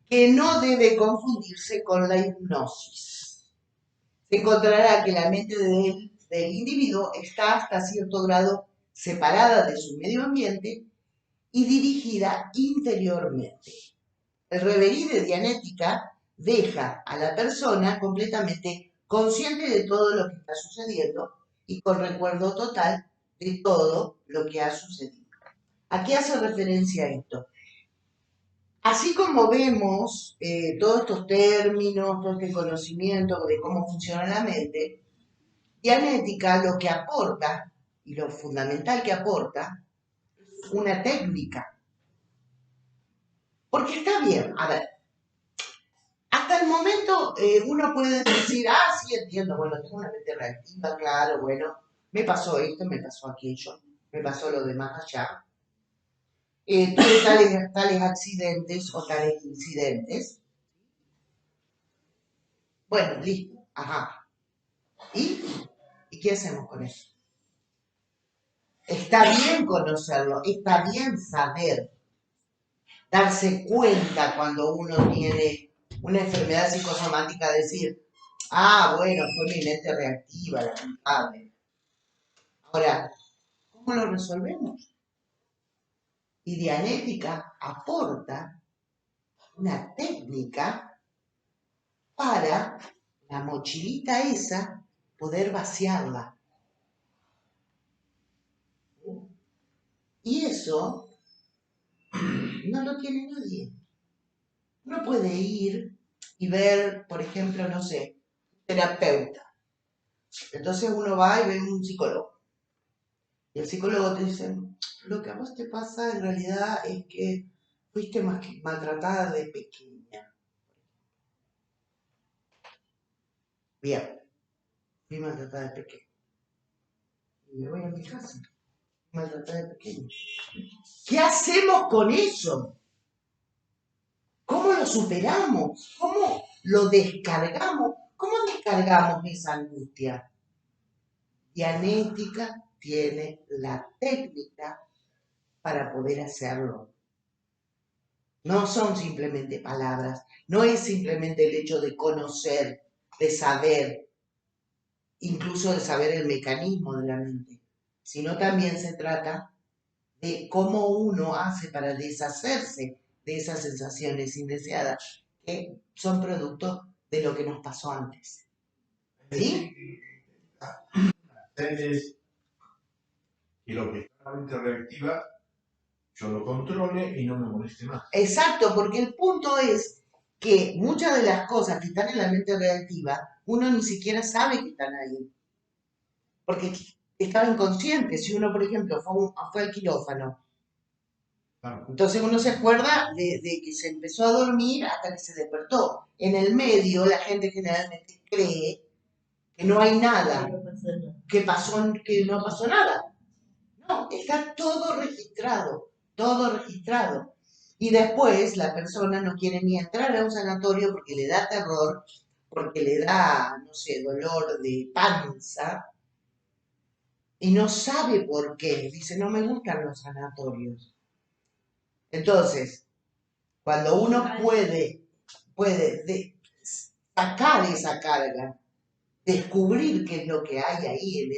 Que no debe confundirse con la hipnosis. Se encontrará que la mente del individuo está hasta cierto grado separada de su medio ambiente y dirigida interiormente. El reverie de Dianética deja a la persona completamente consciente de todo lo que está sucediendo y con recuerdo total de todo lo que ha sucedido. ¿A qué hace referencia esto? Así como vemos todos estos términos, todo este conocimiento de cómo funciona la mente, Dianética lo que aporta, y lo fundamental que aporta, es una técnica. Porque está bien, a ver, hasta el momento uno puede decir, sí, entiendo, bueno, tengo una mente reactiva, claro, bueno, me pasó esto, me pasó aquello, me pasó lo de más allá. Tuve tales accidentes o tales incidentes. Bueno, listo, ajá. ¿Y qué hacemos con eso? Está bien conocerlo, está bien saber, darse cuenta cuando uno tiene una enfermedad psicosomática, decir, bueno, fue mi mente reactiva, la culpable. Ahora, ¿cómo lo resolvemos? Y Dianética aporta una técnica para la mochilita esa poder vaciarla. Y eso no lo tiene nadie. Uno puede ir y ver, por ejemplo, no sé, terapeuta. Entonces uno va y ve un psicólogo. Y el psicólogo te dice, lo que a vos te pasa en realidad es que fuiste maltratada de pequeña. Bien, fui maltratada de pequeña. Y me voy a mi casa, maltratada de pequeña. ¿Qué hacemos con eso? ¿Cómo lo superamos? ¿Cómo lo descargamos? ¿Cómo descargamos esa angustia? Dianética tiene la técnica para poder hacerlo. No son simplemente palabras, no es simplemente el hecho de conocer, de saber, incluso de saber el mecanismo de la mente, sino también se trata de cómo uno hace para deshacerse de esas sensaciones indeseadas que son producto de lo que nos pasó antes. ¿Sí? Es que lo que está en la mente reactiva, yo lo controle y no me moleste más. Exacto, porque el punto es que muchas de las cosas que están en la mente reactiva, uno ni siquiera sabe que están ahí. Porque estaba inconsciente. Si uno, por ejemplo, fue al quirófano, Claro. entonces uno se acuerda de que se empezó a dormir hasta que se despertó. En el medio, la gente generalmente cree que no hay nada, que no pasó nada. No, está todo registrado, todo registrado. Y después la persona no quiere ni entrar a un sanatorio porque le da terror, porque le da, no sé, dolor de panza, y no sabe por qué. Dice, no me gustan los sanatorios. Entonces, cuando uno puede sacar esa carga, descubrir qué es lo que hay ahí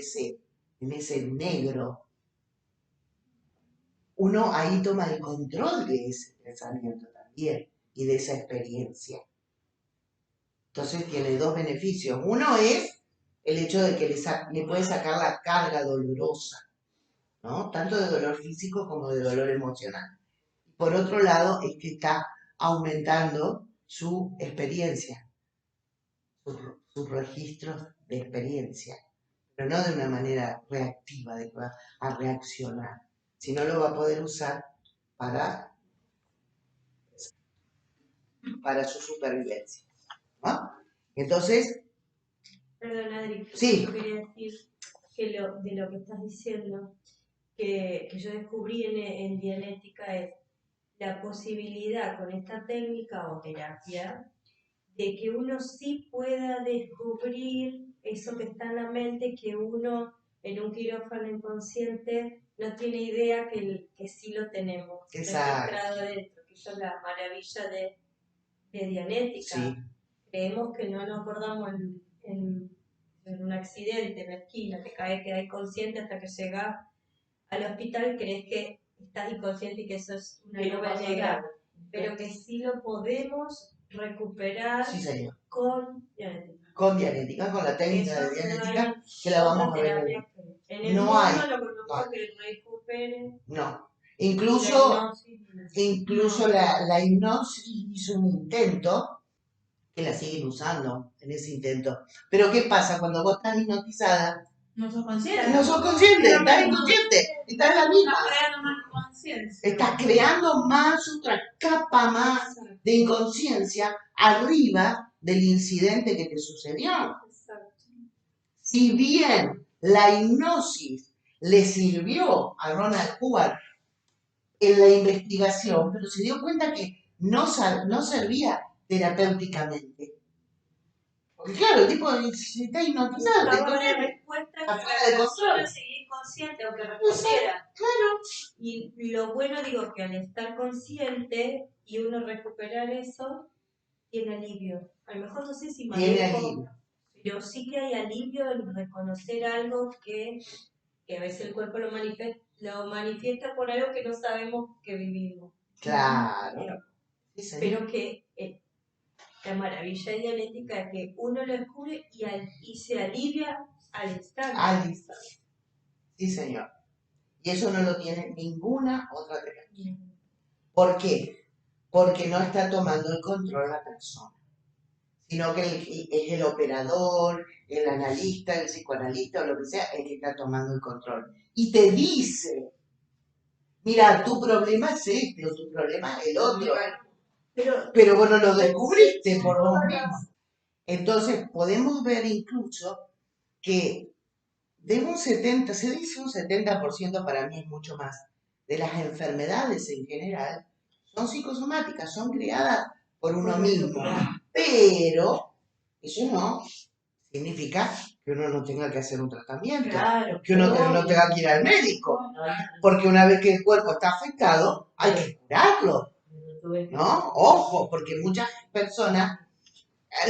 en ese negro, uno ahí toma el control de ese pensamiento también y de esa experiencia. Entonces tiene dos beneficios. Uno es el hecho de que le puede sacar la carga dolorosa, ¿no? Tanto de dolor físico como de dolor emocional. Por otro lado, es que está aumentando su experiencia, sus registros de experiencia, pero no de una manera reactiva, de que va a reaccionar, sino lo va a poder usar para para su supervivencia, ¿no? Entonces, Perdón, Adri, sí. yo quería decir que de lo que estás diciendo, que yo descubrí en Dianética es la posibilidad con esta técnica o terapia de que uno sí pueda descubrir eso que está en la mente, que uno en un quirófano inconsciente no tiene idea que sí lo tenemos Exacto. registrado adentro, que eso es la maravilla de Dianética. Sí. Creemos que no nos acordamos en un accidente en la esquina, te caes, quedas inconsciente hasta que llegas al hospital, crees que estás inconsciente y que eso es una Que no nube pasa negra, nada. pero que sí lo podemos recuperar Sí, señor. con Dianética. Con Dianética, con la técnica de Eso Dianética, no hay que la vamos otra a ver. terapia que en el No mundo hay. lo conozco No. que recupere. No. La Incluso hipnosis, la hipnosis hizo un intento, que la siguen usando en ese intento. Pero ¿qué pasa? Cuando vos estás hipnotizada, No sos consciente. no sos consciente, estás inconsciente, estás en la misma. Estás creando más conciencia. Estás creando más, otra capa más de inconsciencia arriba del incidente que te sucedió. Exacto. Si bien la hipnosis le sirvió a Ronald Howard en la investigación, pero se dio cuenta que no servía terapéuticamente. Porque claro, el tipo si está hipnotizado, está Buscaba la inconsciente. respuesta que Afuera la de control. persona seguía inconsciente, aunque respondiera. Claro. Y lo bueno, digo, que al estar consciente y uno recuperar eso, tiene alivio. A lo mejor no sé si Tiene manejo, alivio. pero sí que hay alivio en reconocer algo que a veces el cuerpo lo manifiesta por algo que no sabemos que vivimos. Claro. Sí, señor. Pero que la maravilla de Dianética es que uno lo descubre y se alivia al instante. Al instante. Sí, señor. Y eso no lo tiene ninguna otra terapia. ¿Por qué? Porque no está tomando el control la persona, sino que es el operador, el analista, el psicoanalista o lo que sea, el que está tomando el control. Y te dice, mira, tu problema es este o tu problema es el otro. Pero vos no lo descubriste por vos mismo. Entonces podemos ver incluso que de un 70, se dice un 70%, para mí es mucho más, de las enfermedades en general son psicosomáticas, son creadas por uno mismo. Pero eso no significa que uno no tenga que hacer un tratamiento, Claro, que uno no tenga que ir al médico, porque una vez que el cuerpo está afectado, hay que curarlo, ¿no? Ojo, porque muchas personas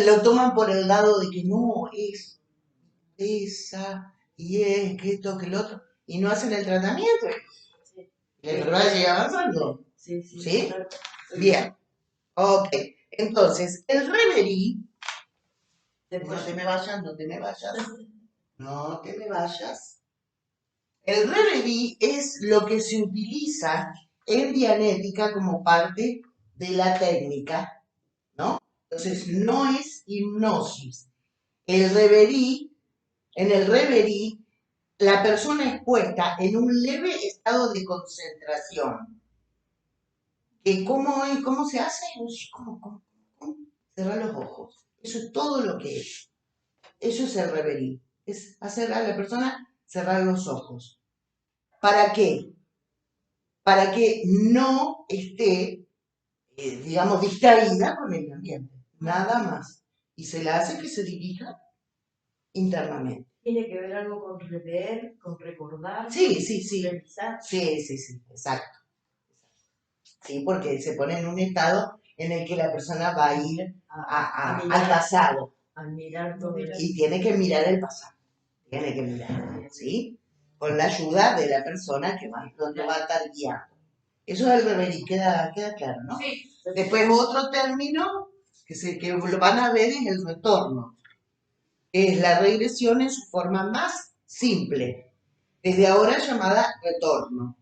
lo toman por el lado de que no, es esa, y es que esto, que el otro, y no hacen el tratamiento. Y la enfermedad sigue avanzando. ¿Sí? Bien. Ok. Entonces, el reverie, no te me vayas, no te me vayas, no te me vayas. El reverie es lo que se utiliza en Dianética como parte de la técnica, ¿no? Entonces, no es hipnosis. El reverie, en el reverie, la persona es puesta en un leve estado de concentración. ¿Cómo se hace? ¿Cómo? Cerrar los ojos. Eso es todo lo que es. Eso es el reverie. Es hacer a la persona cerrar los ojos. ¿Para qué? Para que no esté, digamos, distraída con el ambiente. Nada más. Y se la hace que se dirija internamente. ¿Tiene que ver algo con rever, con recordar? Sí. Revisar. Sí, exacto. Sí, porque se pone en un estado en el que la persona va a ir al pasado. A mirar todo eso. Y tiene que mirar el pasado. Tiene que mirar, ¿sí? Con la ayuda de la persona que donde va a estar guiando. Eso es el reverie, queda claro, ¿no? Sí. Después otro término que lo van a ver es el retorno. Es la regresión en su forma más simple. Desde ahora llamada retorno.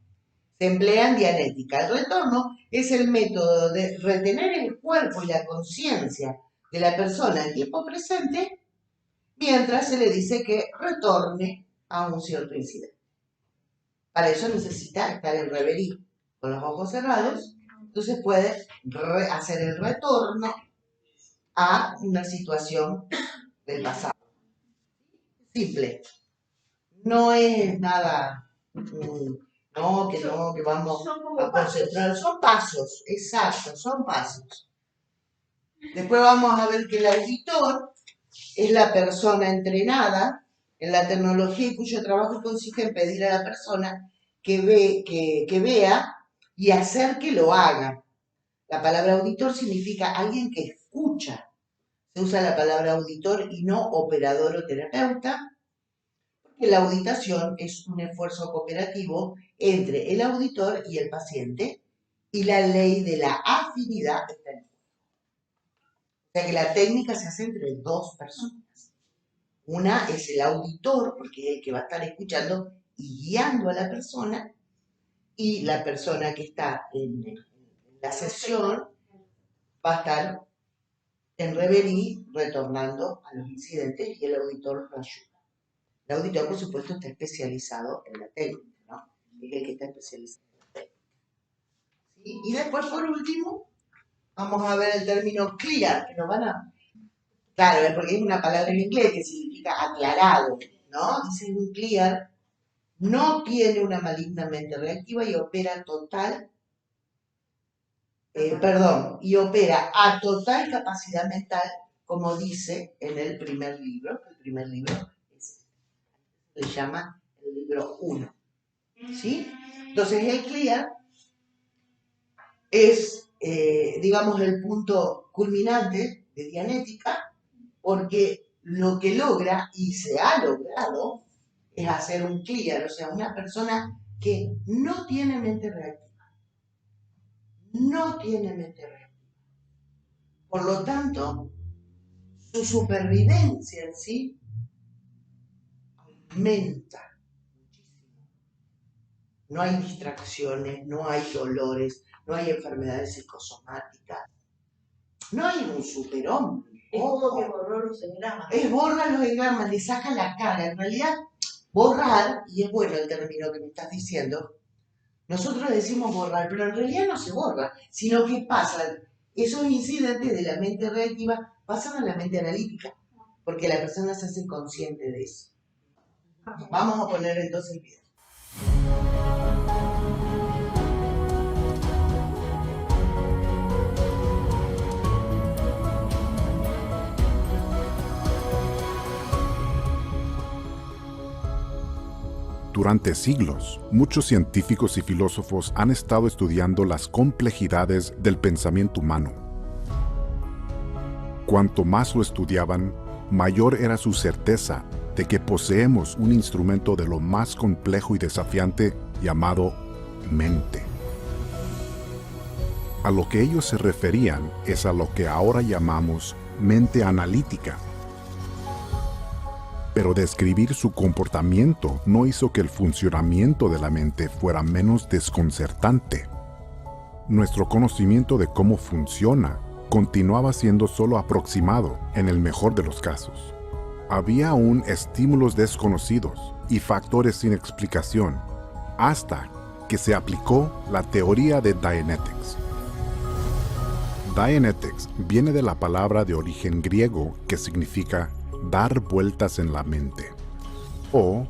Se emplea en Dianética. El retorno es el método de retener el cuerpo y la conciencia de la persona en tiempo presente mientras se le dice que retorne a un cierto incidente. Para eso necesita estar en reverie, con los ojos cerrados Entonces puede hacer el retorno a una situación del pasado. Simple. No es nada, que vamos Son como a pasos. concentrar. Son pasos, exacto, son pasos. Después vamos a ver que el auditor es la persona entrenada en la tecnología y cuyo trabajo consiste en pedir a la persona que vea y hacer que lo haga. La palabra auditor significa alguien que escucha. Se usa la palabra auditor y no operador o terapeuta, porque la auditación es un esfuerzo cooperativo entre el auditor y el paciente, y la ley de la afinidad está en juego. O sea que la técnica se hace entre dos personas. Una es el auditor, porque es el que va a estar escuchando y guiando a la persona, y la persona que está en la sesión va a estar en reverie retornando a los incidentes y el auditor lo ayuda. El auditor, por supuesto, está especializado en la técnica, ¿no? Es el que está especializado en la técnica. ¿Sí? Y después, por último, vamos a ver el término clear, que nos van a... Claro, es porque es una palabra en inglés que significa aclarado, ¿no? Dice un clear, no tiene una maligna mente reactiva y opera y opera a total capacidad mental, como dice en el primer libro. El primer libro se llama el libro 1. ¿Sí? Entonces el clear es, digamos, el punto culminante de Dianética, porque lo que logra, y se ha logrado, es hacer un clear, o sea, una persona que no tiene mente reactiva. No tiene mente reactiva. Por lo tanto, su supervivencia en sí aumenta muchísimo. No hay distracciones, no hay dolores, no hay enfermedades psicosomáticas, no hay un superhombre. Es como que borró los engramas. Es borrar los engramas, le saca la carga. En realidad, borrar, y es bueno el término que me estás diciendo, nosotros decimos borrar, pero en realidad no se borra, sino que pasan esos incidentes de la mente reactiva, pasan a la mente analítica, porque la persona se hace consciente de eso. Vamos a poner entonces el video. Durante siglos, muchos científicos y filósofos han estado estudiando las complejidades del pensamiento humano. Cuanto más lo estudiaban, mayor era su certeza de que poseemos un instrumento de lo más complejo y desafiante llamado mente. A lo que ellos se referían es a lo que ahora llamamos mente analítica. Pero describir su comportamiento no hizo que el funcionamiento de la mente fuera menos desconcertante. Nuestro conocimiento de cómo funciona continuaba siendo solo aproximado en el mejor de los casos. Había aún estímulos desconocidos y factores sin explicación, hasta que se aplicó la teoría de Dianetics. Dianetics viene de la palabra de origen griego que significa dar vueltas en la mente, o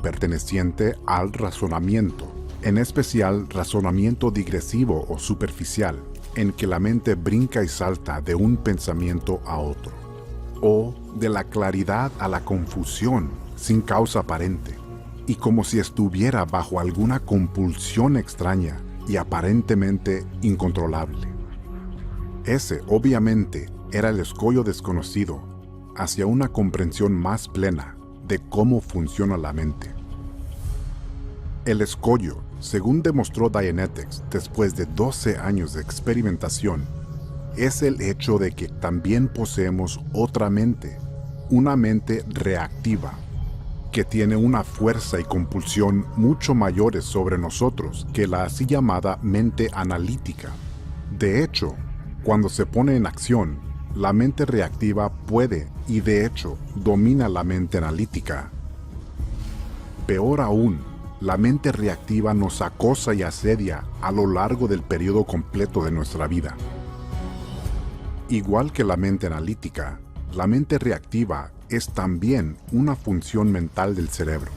perteneciente al razonamiento, en especial razonamiento digresivo o superficial, en que la mente brinca y salta de un pensamiento a otro, o de la claridad a la confusión sin causa aparente, y como si estuviera bajo alguna compulsión extraña y aparentemente incontrolable. Ese, obviamente, era el escollo desconocido hacia una comprensión más plena de cómo funciona la mente. El escollo, según demostró Dianetics después de 12 años de experimentación, es el hecho de que también poseemos otra mente, una mente reactiva, que tiene una fuerza y compulsión mucho mayores sobre nosotros que la así llamada mente analítica. De hecho, cuando se pone en acción, la mente reactiva puede y de hecho domina la mente analítica. Peor aún, la mente reactiva nos acosa y asedia a lo largo del periodo completo de nuestra vida. Igual que la mente analítica, la mente reactiva es también una función mental del cerebro.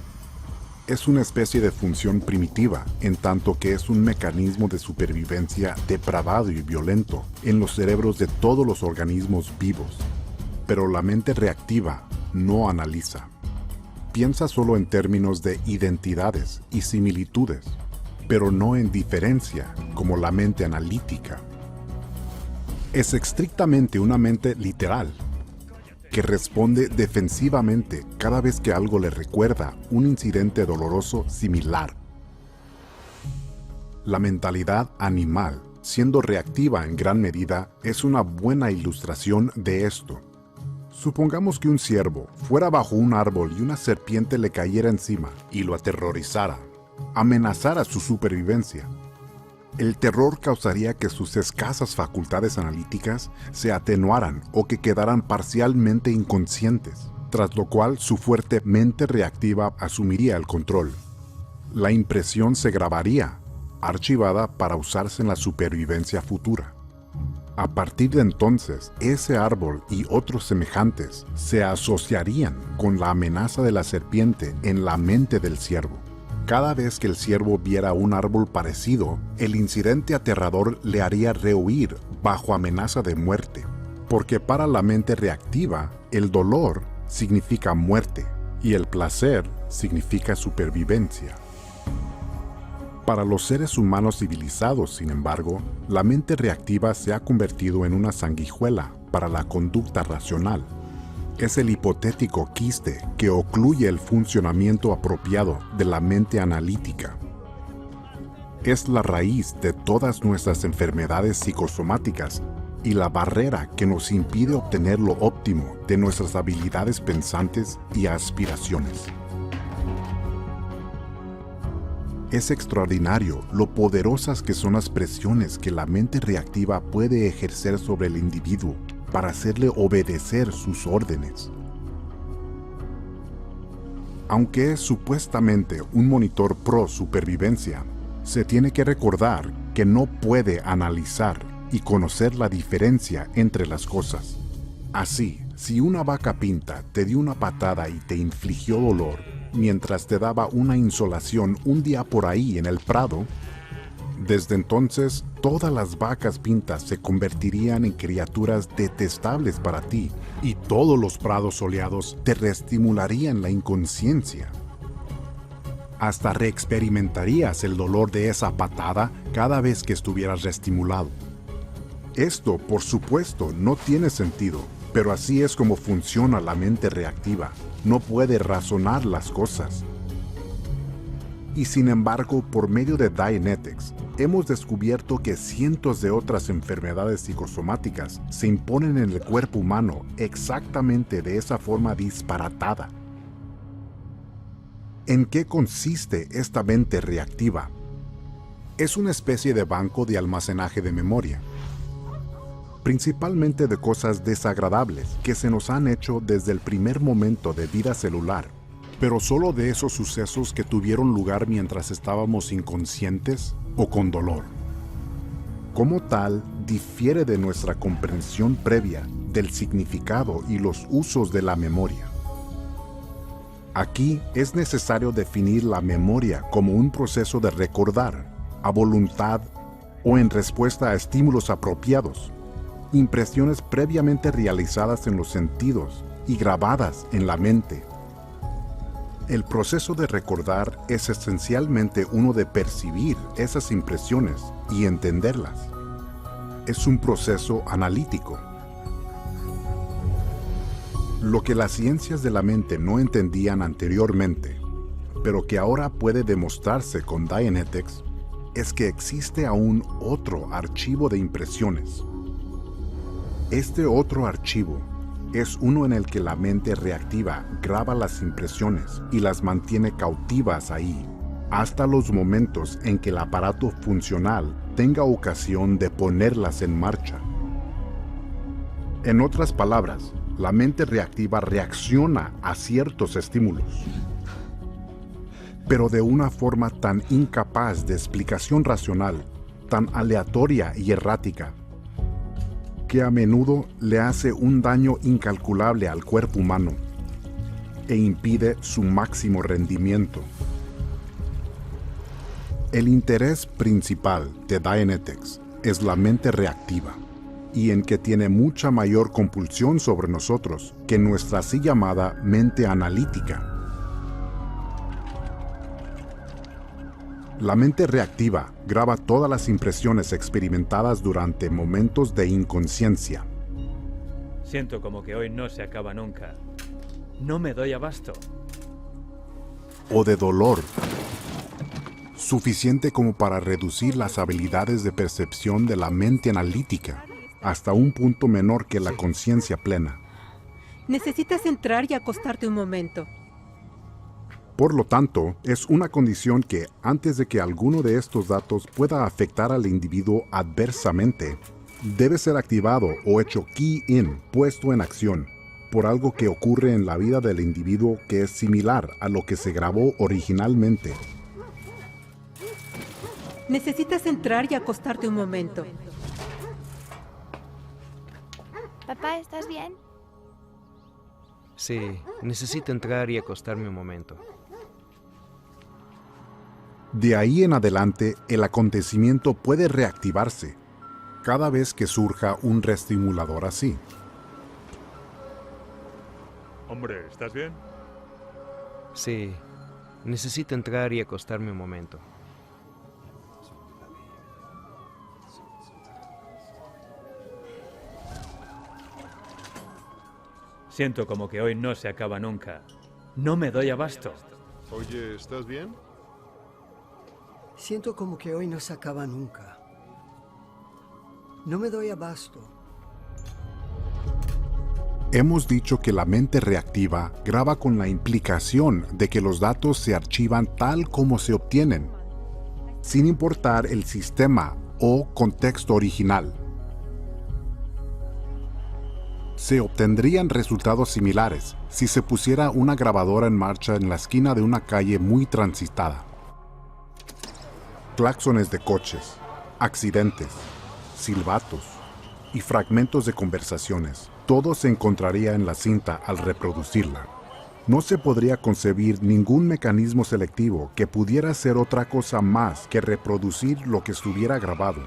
Es una especie de función primitiva, en tanto que es un mecanismo de supervivencia depravado y violento en los cerebros de todos los organismos vivos. Pero la mente reactiva no analiza. Piensa solo en términos de identidades y similitudes, pero no en diferencia como la mente analítica. Es estrictamente una mente literal, que responde defensivamente cada vez que algo le recuerda un incidente doloroso similar. La mentalidad animal, siendo reactiva en gran medida, es una buena ilustración de esto. Supongamos que un ciervo fuera bajo un árbol y una serpiente le cayera encima y lo aterrorizara, amenazara su supervivencia. El terror causaría que sus escasas facultades analíticas se atenuaran o que quedaran parcialmente inconscientes, tras lo cual su fuerte mente reactiva asumiría el control. La impresión se grabaría, archivada para usarse en la supervivencia futura. A partir de entonces, ese árbol y otros semejantes se asociarían con la amenaza de la serpiente en la mente del ciervo. Cada vez que el ciervo viera un árbol parecido, el incidente aterrador le haría rehuir bajo amenaza de muerte, porque para la mente reactiva, el dolor significa muerte y el placer significa supervivencia. Para los seres humanos civilizados, sin embargo, la mente reactiva se ha convertido en una sanguijuela para la conducta racional. Es el hipotético quiste que ocluye el funcionamiento apropiado de la mente analítica. Es la raíz de todas nuestras enfermedades psicosomáticas y la barrera que nos impide obtener lo óptimo de nuestras habilidades pensantes y aspiraciones. Es extraordinario lo poderosas que son las presiones que la mente reactiva puede ejercer sobre el individuo para hacerle obedecer sus órdenes. Aunque es supuestamente un monitor pro supervivencia, se tiene que recordar que no puede analizar y conocer la diferencia entre las cosas. Así, si una vaca pinta te dio una patada y te infligió dolor mientras te daba una insolación un día por ahí en el prado, desde entonces todas las vacas pintas se convertirían en criaturas detestables para ti y todos los prados soleados te reestimularían la inconsciencia. Hasta reexperimentarías el dolor de esa patada cada vez que estuvieras reestimulado. Esto, por supuesto, no tiene sentido, pero así es como funciona la mente reactiva. No puede razonar las cosas. Y sin embargo, por medio de Dianetics, hemos descubierto que cientos de otras enfermedades psicosomáticas se imponen en el cuerpo humano exactamente de esa forma disparatada. ¿En qué consiste esta mente reactiva? Es una especie de banco de almacenaje de memoria, principalmente de cosas desagradables que se nos han hecho desde el primer momento de vida celular, pero solo de esos sucesos que tuvieron lugar mientras estábamos inconscientes o con dolor. Como tal, difiere de nuestra comprensión previa del significado y los usos de la memoria. Aquí es necesario definir la memoria como un proceso de recordar, a voluntad o en respuesta a estímulos apropiados, impresiones previamente realizadas en los sentidos y grabadas en la mente. El proceso de recordar es esencialmente uno de percibir esas impresiones y entenderlas. Es un proceso analítico. Lo que las ciencias de la mente no entendían anteriormente, pero que ahora puede demostrarse con Dianetics, es que existe aún otro archivo de impresiones. Este otro archivo es uno en el que la mente reactiva graba las impresiones y las mantiene cautivas ahí, hasta los momentos en que el aparato funcional tenga ocasión de ponerlas en marcha. En otras palabras, la mente reactiva reacciona a ciertos estímulos. pero de una forma tan incapaz de explicación racional, tan aleatoria y errática, que a menudo le hace un daño incalculable al cuerpo humano e impide su máximo rendimiento. El interés principal de Dianetics es la mente reactiva, y en que tiene mucha mayor compulsión sobre nosotros que nuestra así llamada mente analítica. La mente reactiva graba todas las impresiones experimentadas durante momentos de inconsciencia. Siento como que hoy no se acaba nunca. No me doy abasto. O de dolor, suficiente como para reducir las habilidades de percepción de la mente analítica hasta un punto menor que la conciencia plena. Necesitas entrar y acostarte un momento. Por lo tanto, es una condición que, antes de que alguno de estos datos pueda afectar al individuo adversamente, debe ser activado o hecho key-in, puesto en acción, por algo que ocurre en la vida del individuo que es similar a lo que se grabó originalmente. Necesitas entrar y acostarte un momento. Papá, ¿estás bien? Sí, necesito entrar y acostarme un momento. De ahí en adelante, el acontecimiento puede reactivarse cada vez que surja un reestimulador así. Hombre, ¿estás bien? Sí, necesito entrar y acostarme un momento. Siento como que hoy no se acaba nunca. No me doy abasto. Oye, ¿estás bien? Siento como que hoy no se acaba nunca. No me doy abasto. Hemos dicho que la mente reactiva graba con la implicación de que los datos se archivan tal como se obtienen, sin importar el sistema o contexto original. Se obtendrían resultados similares si se pusiera una grabadora en marcha en la esquina de una calle muy transitada. Claxones de coches, accidentes, silbatos y fragmentos de conversaciones. Todo se encontraría en la cinta al reproducirla. No se podría concebir ningún mecanismo selectivo que pudiera ser otra cosa más que reproducir lo que estuviera grabado.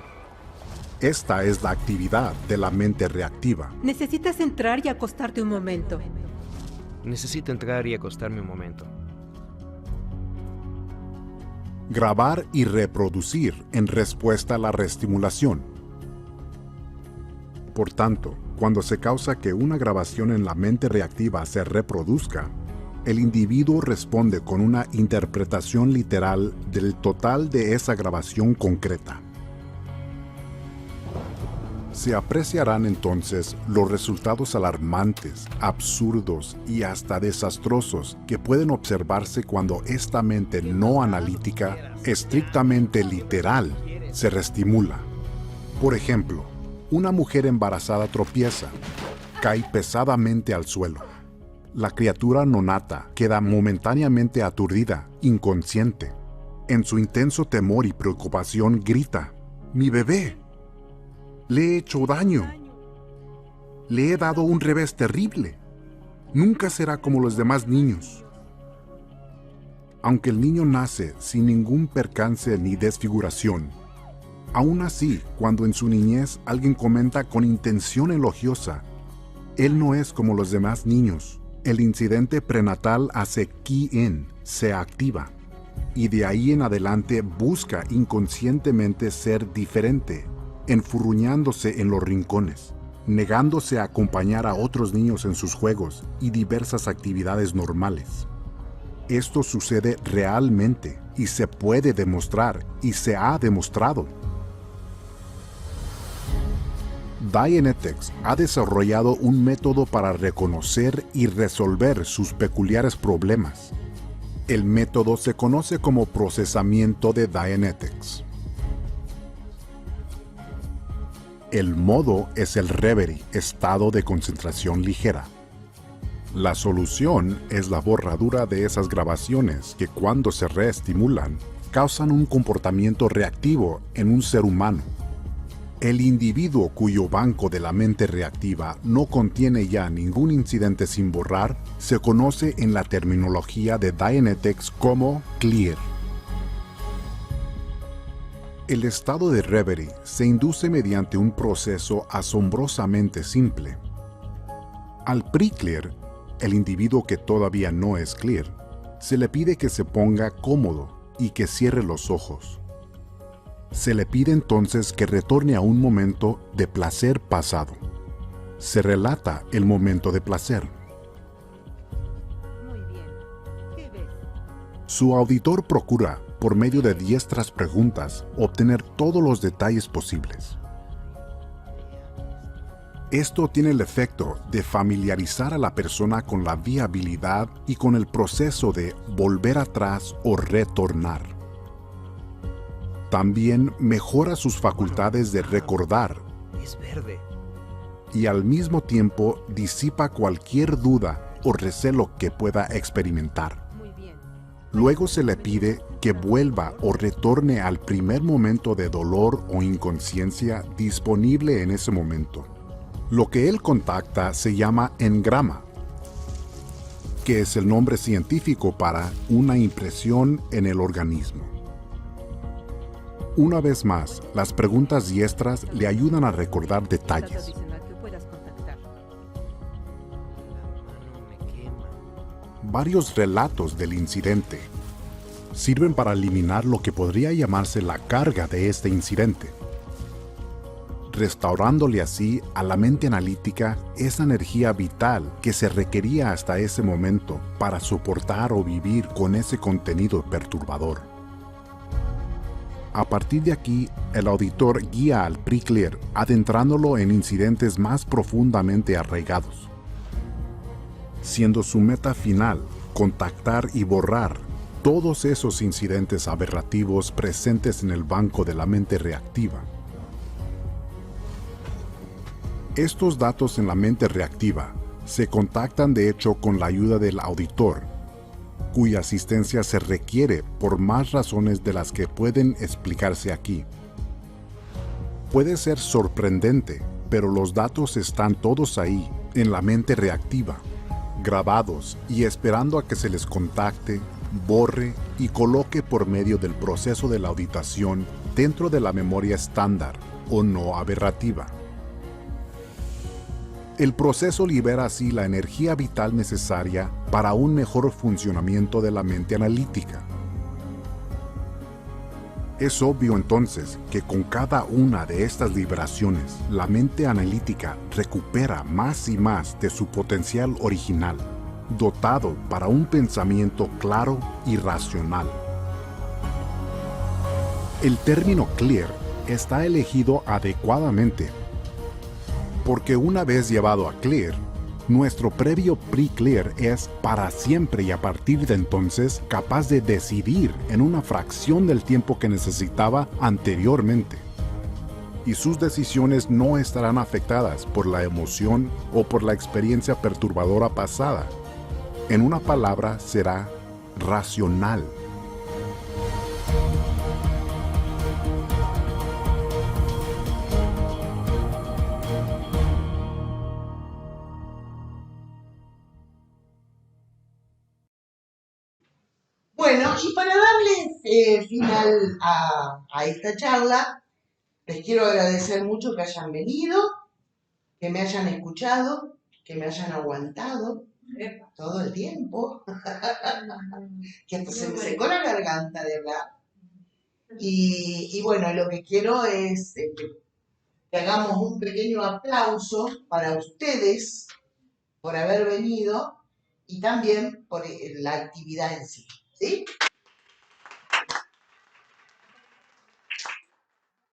Esta es la actividad de la mente reactiva. Necesitas entrar y acostarte un momento. Necesito entrar y acostarme un momento. Grabar y reproducir en respuesta a la reestimulación. Por tanto, cuando se causa que una grabación en la mente reactiva se reproduzca, el individuo responde con una interpretación literal del total de esa grabación concreta. Se apreciarán entonces los resultados alarmantes, absurdos y hasta desastrosos que pueden observarse cuando esta mente no analítica, estrictamente literal, se reestimula. Por ejemplo, una mujer embarazada tropieza, cae pesadamente al suelo. La criatura nonata queda momentáneamente aturdida, inconsciente. En su intenso temor y preocupación grita: ¡Mi bebé! Le he hecho daño. Le he dado un revés terrible. Nunca será como los demás niños. Aunque el niño nace sin ningún percance ni desfiguración, aún así, cuando en su niñez alguien comenta con intención elogiosa: él no es como los demás niños, el incidente prenatal hace key-in, se activa, y de ahí en adelante busca inconscientemente ser diferente, enfurruñándose en los rincones, negándose a acompañar a otros niños en sus juegos y diversas actividades normales. Esto sucede realmente y se puede demostrar y se ha demostrado. Dianetics ha desarrollado un método para reconocer y resolver sus peculiares problemas. El método se conoce como procesamiento de Dianetics. El modo es el reverie, estado de concentración ligera. La solución es la borradura de esas grabaciones que cuando se reestimulan, causan un comportamiento reactivo en un ser humano. El individuo cuyo banco de la mente reactiva no contiene ya ningún incidente sin borrar se conoce en la terminología de Dianetics como clear. El estado de reverie se induce mediante un proceso asombrosamente simple. Al pre-clear, el individuo que todavía no es clear, se le pide que se ponga cómodo y que cierre los ojos. Se le pide entonces que retorne a un momento de placer pasado. Se relata el momento de placer. Muy bien. ¿Qué ves? Su auditor procura, por medio de diestras preguntas, obtener todos los detalles posibles. Esto tiene el efecto de familiarizar a la persona con la viabilidad y con el proceso de volver atrás o retornar. También mejora sus facultades de recordar Es verde. y al mismo tiempo disipa cualquier duda o recelo que pueda experimentar. Muy bien. Luego se le pide que vuelva o retorne al primer momento de dolor o inconsciencia disponible en ese momento. Lo que él contacta se llama engrama, que es el nombre científico para una impresión en el organismo. Una vez más, las preguntas diestras le ayudan a recordar Dato detalles. adicional que puedas contactar. La mano me quema. Varios relatos del incidente sirven para eliminar lo que podría llamarse la carga de este incidente, restaurándole así a la mente analítica esa energía vital que se requería hasta ese momento para soportar o vivir con ese contenido perturbador. A partir de aquí, el auditor guía al pre-clear adentrándolo en incidentes más profundamente arraigados, siendo su meta final contactar y borrar todos esos incidentes aberrativos presentes en el banco de la mente reactiva. Estos datos en la mente reactiva se contactan de hecho con la ayuda del auditor, cuya asistencia se requiere por más razones de las que pueden explicarse aquí. Puede ser sorprendente, pero los datos están todos ahí, en la mente reactiva, grabados y esperando a que se les contacte, borre y coloque por medio del proceso de la auditación dentro de la memoria estándar o no aberrativa. El proceso libera así la energía vital necesaria para un mejor funcionamiento de la mente analítica. Es obvio entonces que con cada una de estas liberaciones, la mente analítica recupera más y más de su potencial original, dotado para un pensamiento claro y racional. El término clear está elegido adecuadamente, porque una vez llevado a clear, nuestro previo pre-clear es para siempre y a partir de entonces capaz de decidir en una fracción del tiempo que necesitaba anteriormente. Y sus decisiones no estarán afectadas por la emoción o por la experiencia perturbadora pasada. En una palabra, será racional. Bueno, y para darle final a esta charla, les quiero agradecer mucho que hayan venido, que me hayan escuchado, que me hayan aguantado todo el tiempo, que hasta se me secó la garganta de hablar. Y bueno, lo que quiero es que hagamos un pequeño aplauso para ustedes por haber venido y también por la actividad en sí. ¿Sí?